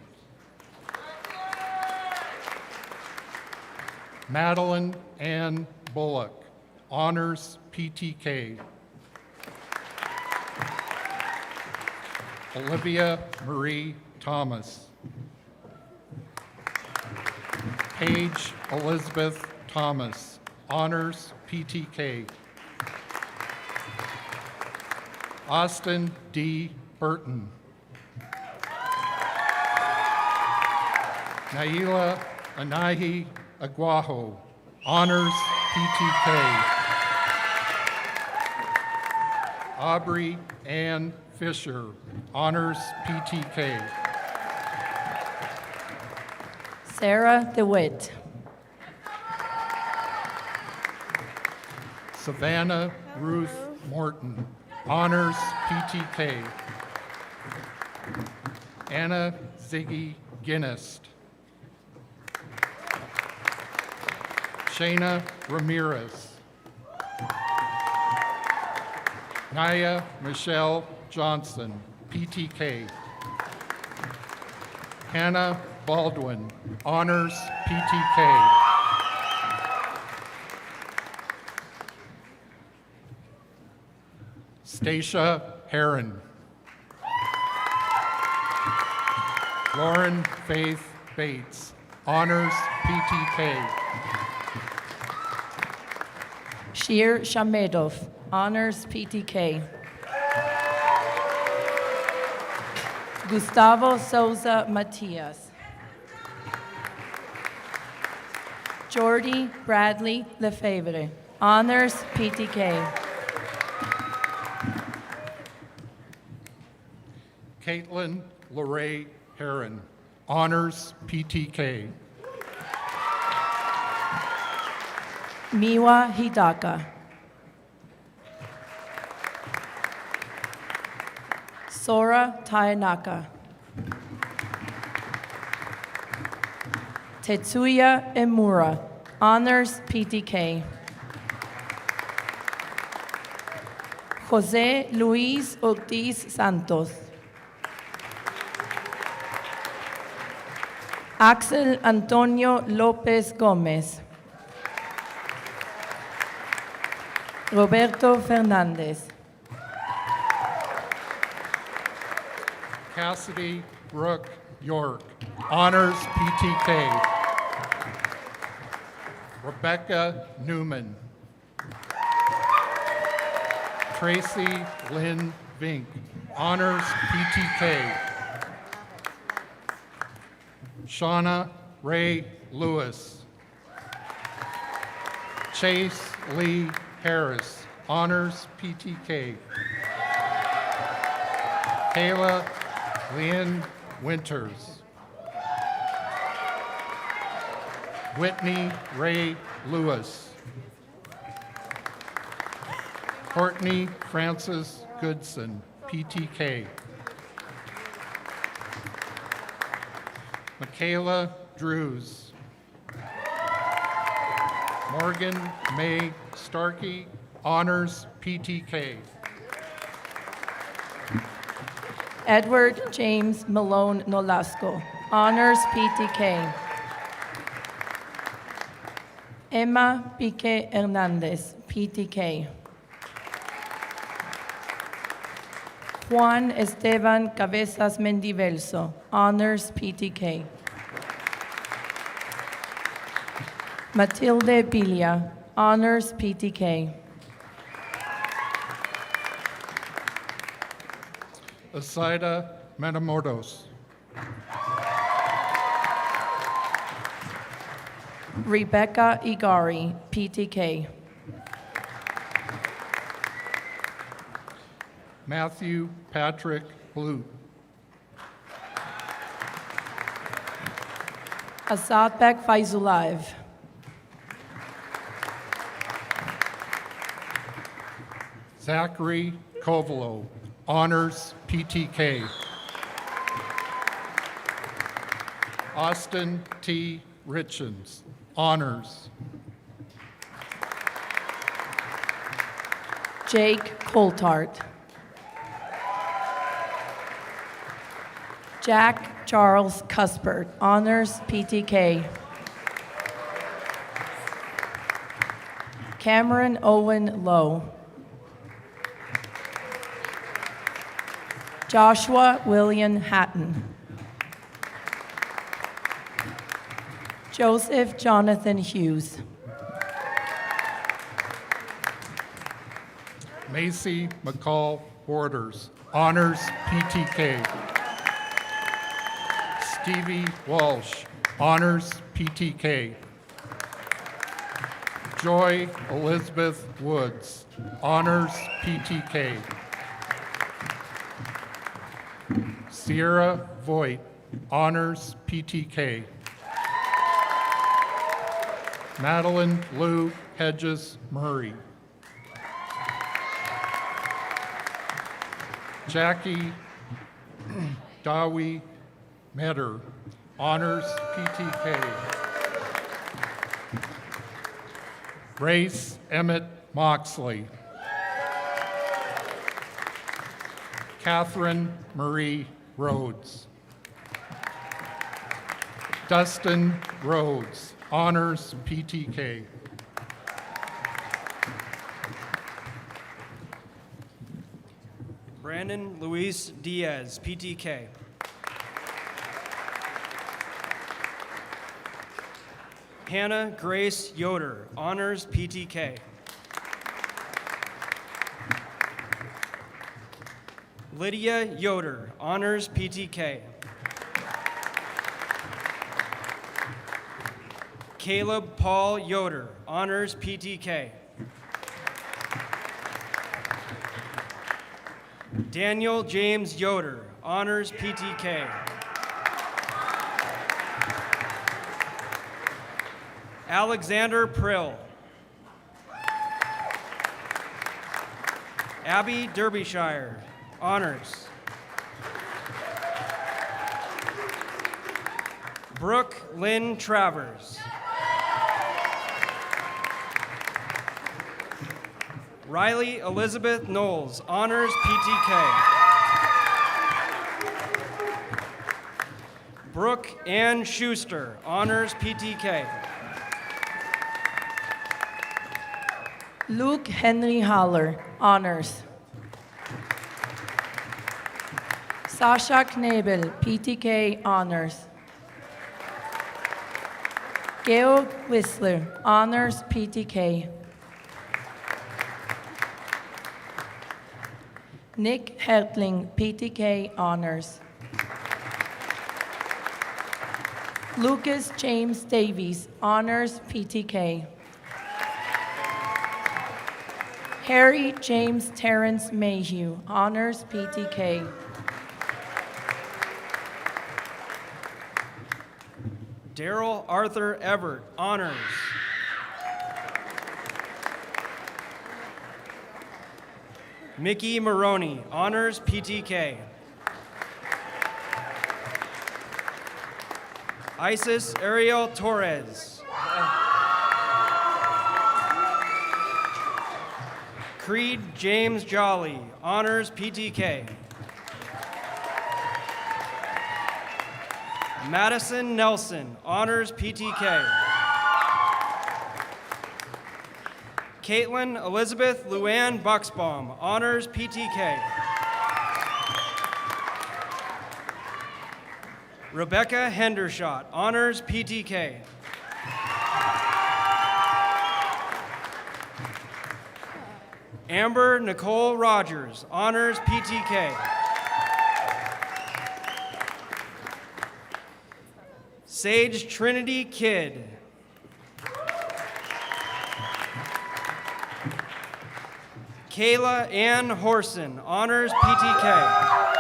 Madeline Ann Bullock, Honors PTK. Olivia Marie Thomas. Paige Elizabeth Thomas, Honors PTK. Austin D. Burton. Naila Anahi Aguajo, Honors PTK. Aubrey Ann Fisher, Honors PTK. Sarah DeWitt. Savannah Ruth Morton, Honors PTK. Anna Ziggy Ginnist. Shayna Ramirez. Naya Michelle Johnson, PTK. Hannah Baldwin, Honors PTK. Stacia Heron. Lauren Faith Bates, Honors PTK. Shir Shamedov, Honors PTK. Gustavo Souza Matias. Jordy Bradley Lefebvre, Honors PTK. Caitlin Lorraine Heron, Honors PTK. Miwa Hidaka. Sora Tainaka. Tetsuya Emura, Honors PTK. Jose Luis Ortiz Santos. Axel Antonio López Gómez. Roberto Fernández. Cassidy Brooke York, Honors PTK. Rebecca Newman. Tracy Lynn Vink, honors PTK. Shauna Ray Lewis. Chase Lee Harris, honors PTK. Kayla Lynn Winters. Whitney Ray Lewis. Courtney Frances Goodson, PTK. Michaela Drews. Morgan May Starkey, honors PTK. Edward James Malone Nolasco, honors PTK. Emma Pique Hernandez, PTK. Juan Esteban Cabezas Mendivelso, honors PTK. Matilde Bilia, honors PTK. Asaida Matamoros. Rebecca Igari, PTK. Matthew Patrick Blue. Asadbek Faizulaev. Zachary Kovalo, honors PTK. Austin T. Richens, honors. Jake Coltart. Jack Charles Cuthbert, honors PTK. Cameron Owen Lowe. Joshua William Hatton. Joseph Jonathan Hughes. Macy McCall Borders, honors PTK. Stevie Walsh, honors PTK. Joy Elizabeth Woods, honors PTK. Sierra Voigt, honors PTK. Madeline Lou Hedges Murray. Jackie Dawi Metter, honors PTK. Grace Emmett Moxley. Catherine Marie Rhodes. Dustin Rhodes, honors PTK. Brandon Luis Diaz, PTK. Hannah Grace Yoder, honors PTK. Lydia Yoder, honors PTK. Caleb Paul Yoder, honors PTK. Daniel James Yoder, honors PTK. Alexander Prill. Abby Derbyshire, honors. Brooke Lynn Travers. Riley Elizabeth Knowles, honors PTK. Brooke Ann Schuster, honors PTK. Luke Henry Haller, honors. Sasha Knebel, PTK, honors. Georg Whistler, honors PTK. Nick Hetling, PTK Honors. Lucas James Davies, Honors, PTK. Harry James Terrence Mayhew, Honors, PTK. Daryl Arthur Everett, Honors. Mickey Maroney, Honors, PTK. Isis Ariel Torres. Creed James Jolly, Honors, PTK. Madison Nelson, Honors, PTK. Caitlin Elizabeth Luann Bucksbaum, Honors, PTK. Rebecca Hendershot, Honors, PTK. Amber Nicole Rogers, Honors, PTK. Sage Trinity Kidd. Kayla Ann Horson, Honors, PTK.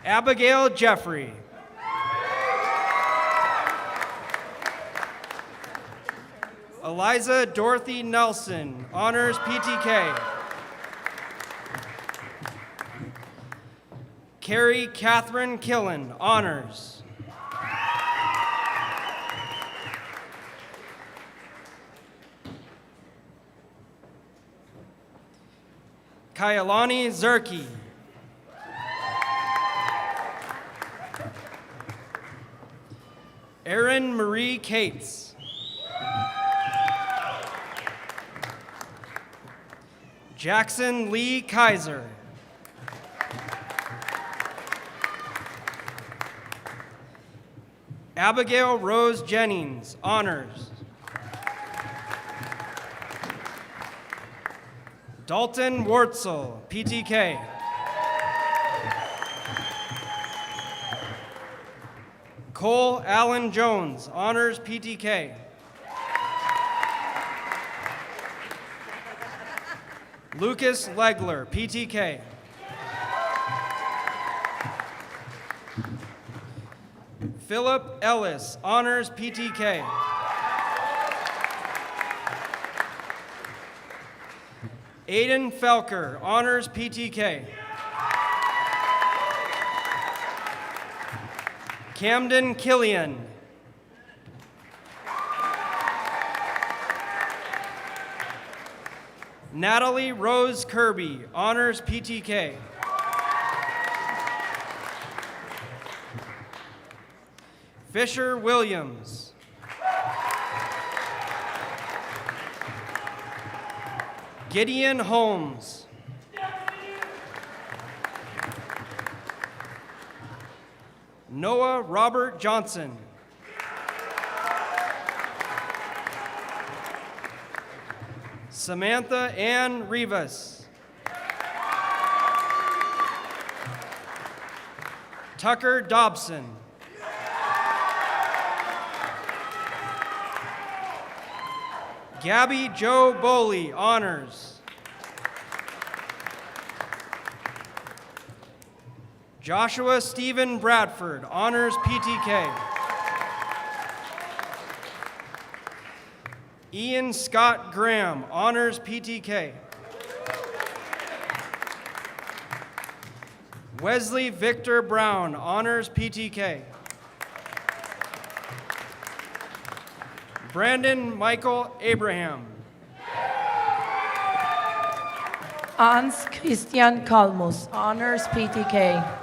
Abigail Jeffrey. Eliza Dorothy Nelson, Honors, PTK. Carrie Catherine Killen, Honors. Kailani Zerke. Erin Marie Cates. Jackson Lee Kaiser. Abigail Rose Jennings, Honors. Dalton Wartzel, PTK. Cole Allen Jones, Honors, PTK. Lucas Legler, PTK. Philip Ellis, Honors, PTK. Aiden Felker, Honors, PTK. Camden Killian. Natalie Rose Kirby, Honors, PTK. Fisher Williams. Gideon Holmes. Noah Robert Johnson. Samantha Ann Rivas. Tucker Dobson. Gabby Jo Boley, Honors. Joshua Stephen Bradford, Honors, PTK. Ian Scott Graham, Honors, PTK. Wesley Victor Brown, Honors, PTK. Brandon Michael Abraham. Hans Christian Kalmus, Honors, PTK.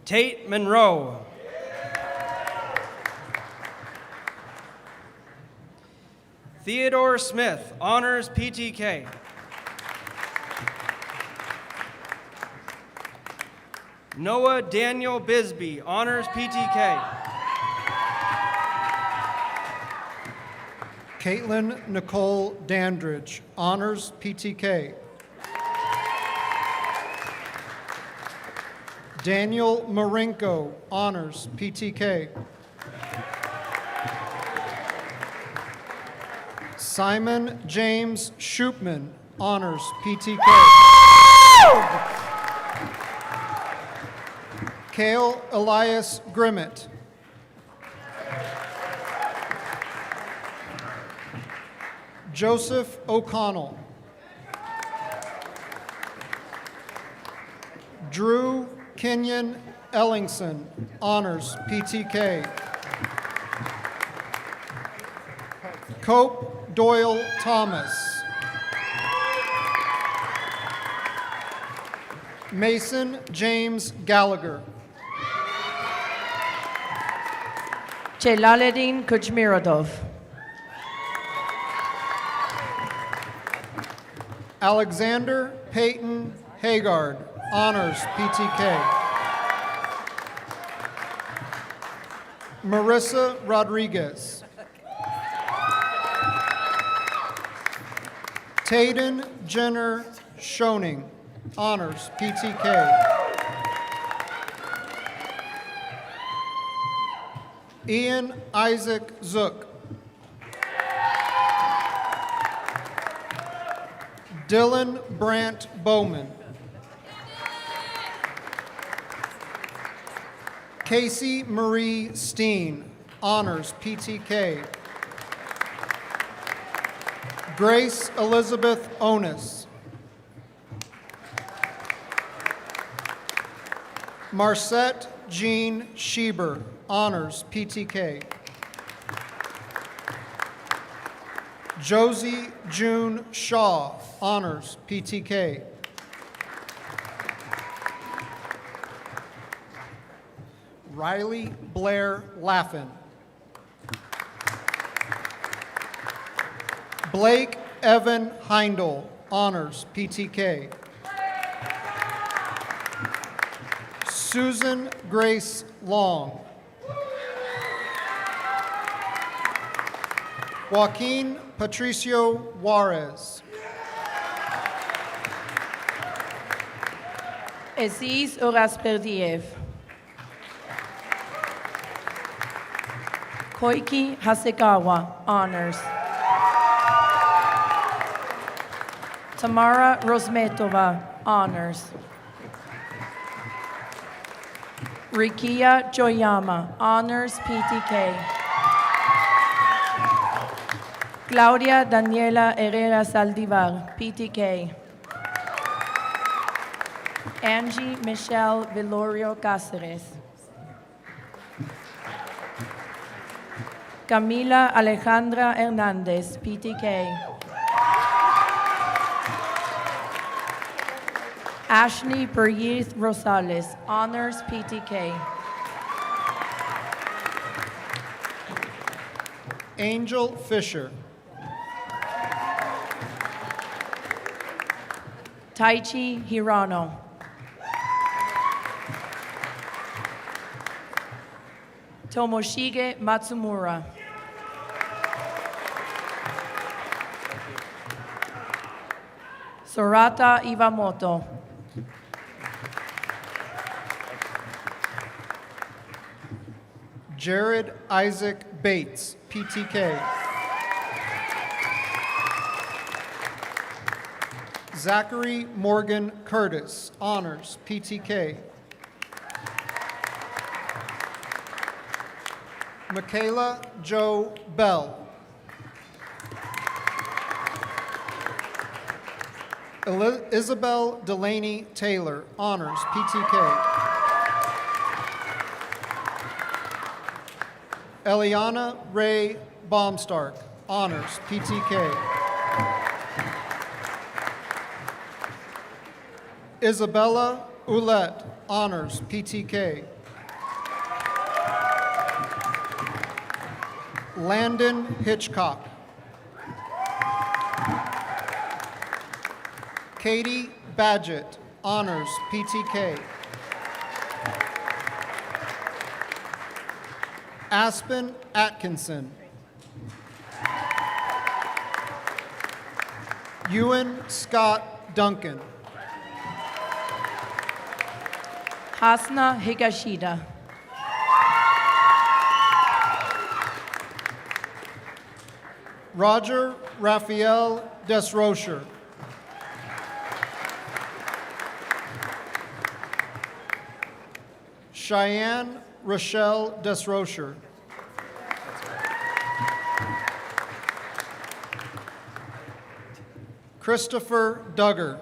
Tate Monroe. Theodore Smith, Honors, PTK. Noah Daniel Bisbee, Honors, PTK. Caitlin Nicole Dandridge, honors PTK. Daniel Marinko, honors PTK. Simon James Shoopman, honors PTK. Cale Elias Grimmett. Joseph O'Connell. Drew Kenyon Ellingson, honors PTK. Cope Doyle Thomas. Mason James Gallagher. Jalaluddin Kuchmirodov. Alexander Peyton Haggard, honors PTK. Marissa Rodriguez. Tayden Jenner Schoening, honors PTK. Ian Isaac Zook. Dylan Brandt Bowman. Casey Marie Steen, honors PTK. Grace Elizabeth Onis. Marcette Jean Schieber, honors PTK. Josie June Shaw, honors PTK. Riley Blair Laffin. Blake Evan Heindel, honors PTK. Susan Grace Long. Joaquin Patricio Juarez. Aziz Urasperdiev. Koiki Hasegawa, honors. Tamara Rosmetova, honors. Rikia Joyama, honors PTK. Claudia Daniela Herrera Saldivar, PTK. Angie Michelle Vilorio Cáceres. Camila Alejandra Hernandez, PTK. Ashley Brigitte Rosales, honors PTK. Angel Fisher. Taichi Hirano. Tomoshige Matsumura. Sorata Iwamoto. Jared Isaac Bates, PTK. Zachary Morgan Curtis, honors PTK. Michaela Jo Bell. Isabel Delaney Taylor, honors PTK. Eliana Ray Baumstark, honors PTK. Isabella Ouellette, honors PTK. Landon Hitchcock. Katie Badgett, honors PTK. Aspen Atkinson. Ewan Scott Duncan. Hasna Higashida. Roger Raphael Desrocher. Cheyenne Rochelle Desrocher. Christopher Duggar.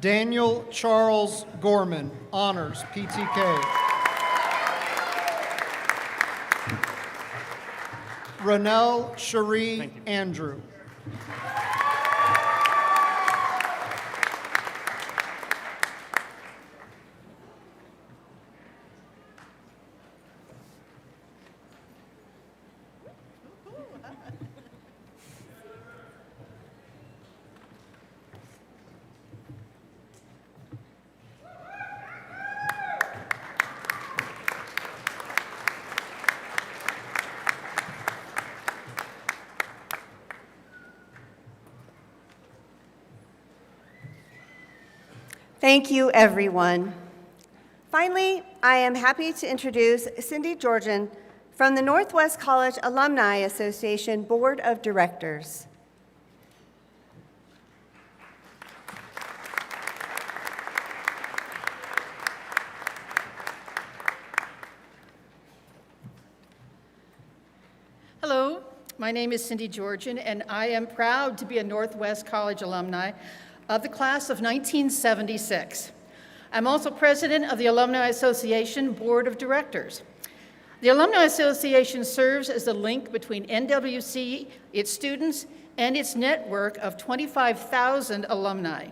Daniel Charles Gorman, Honors, PTK. Renelle Cherie Andrew. Thank you, everyone. Finally, I am happy to introduce Cindy Georgian from the Northwest College Alumni Association Board of Directors. Hello, my name is Cindy Georgian, and I am proud to be a Northwest College alumni of the class of 1976. I'm also president of the Alumni Association Board of Directors. The Alumni Association serves as the link between NWC, its students, and its network of 25,000 alumni.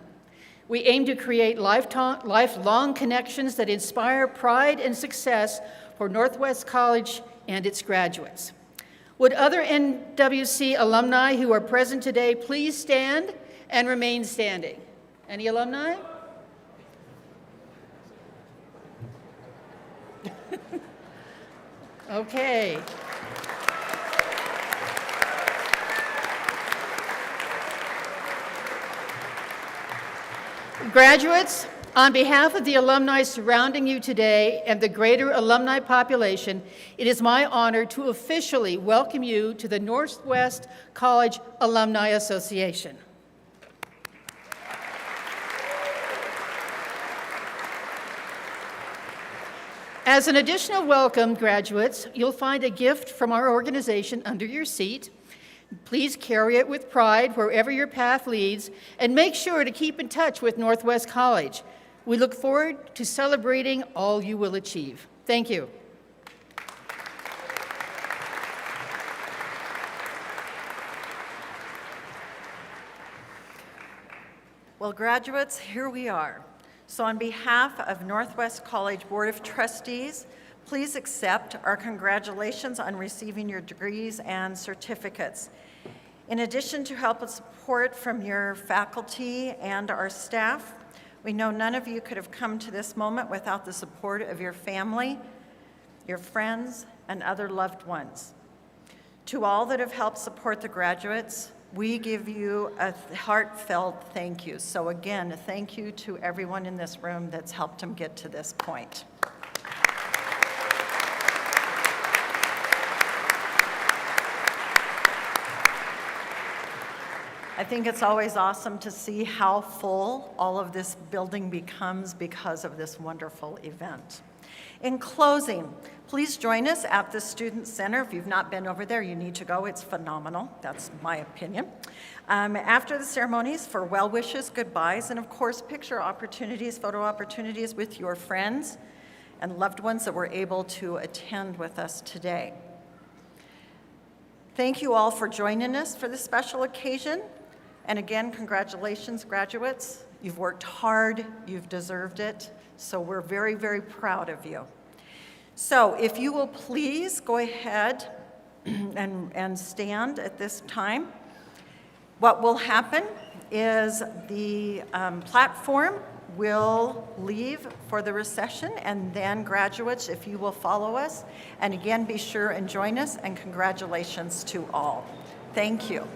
We aim to create lifelong connections that inspire pride and success for Northwest College and its graduates. Would other NWC alumni who are present today please stand and remain standing? Any alumni? Okay. Graduates, on behalf of the alumni surrounding you today and the greater alumni population, it is my honor to officially welcome you to the Northwest College Alumni Association. As an additional welcome, graduates, you'll find a gift from our organization under your seat. Please carry it with pride wherever your path leads, and make sure to keep in touch with Northwest College. We look forward to celebrating all you will achieve. Thank you. Well, graduates, here we are. So on behalf of Northwest College Board of Trustees, please accept our congratulations on receiving your degrees and certificates. In addition to help and support from your faculty and our staff, we know none of you could have come to this moment without the support of your family, your friends, and other loved ones. To all that have helped support the graduates, we give you a heartfelt thank you. So again, thank you to everyone in this room that's helped them get to this point. I think it's always awesome to see how full all of this building becomes because of this wonderful event. In closing, please join us at the Student Center. If you've not been over there, you need to go. It's phenomenal. That's my opinion. After the ceremonies, for well wishes, goodbyes, and of course, picture opportunities, photo opportunities with your friends and loved ones that were able to attend with us today. Thank you all for joining us for this special occasion. And again, congratulations, graduates. You've worked hard, you've deserved it. So we're very, very proud of you. So if you will please go ahead and stand at this time. What will happen is the platform will leave for the recession, and then graduates, if you will follow us. And again, be sure and join us, and congratulations to all. Thank you.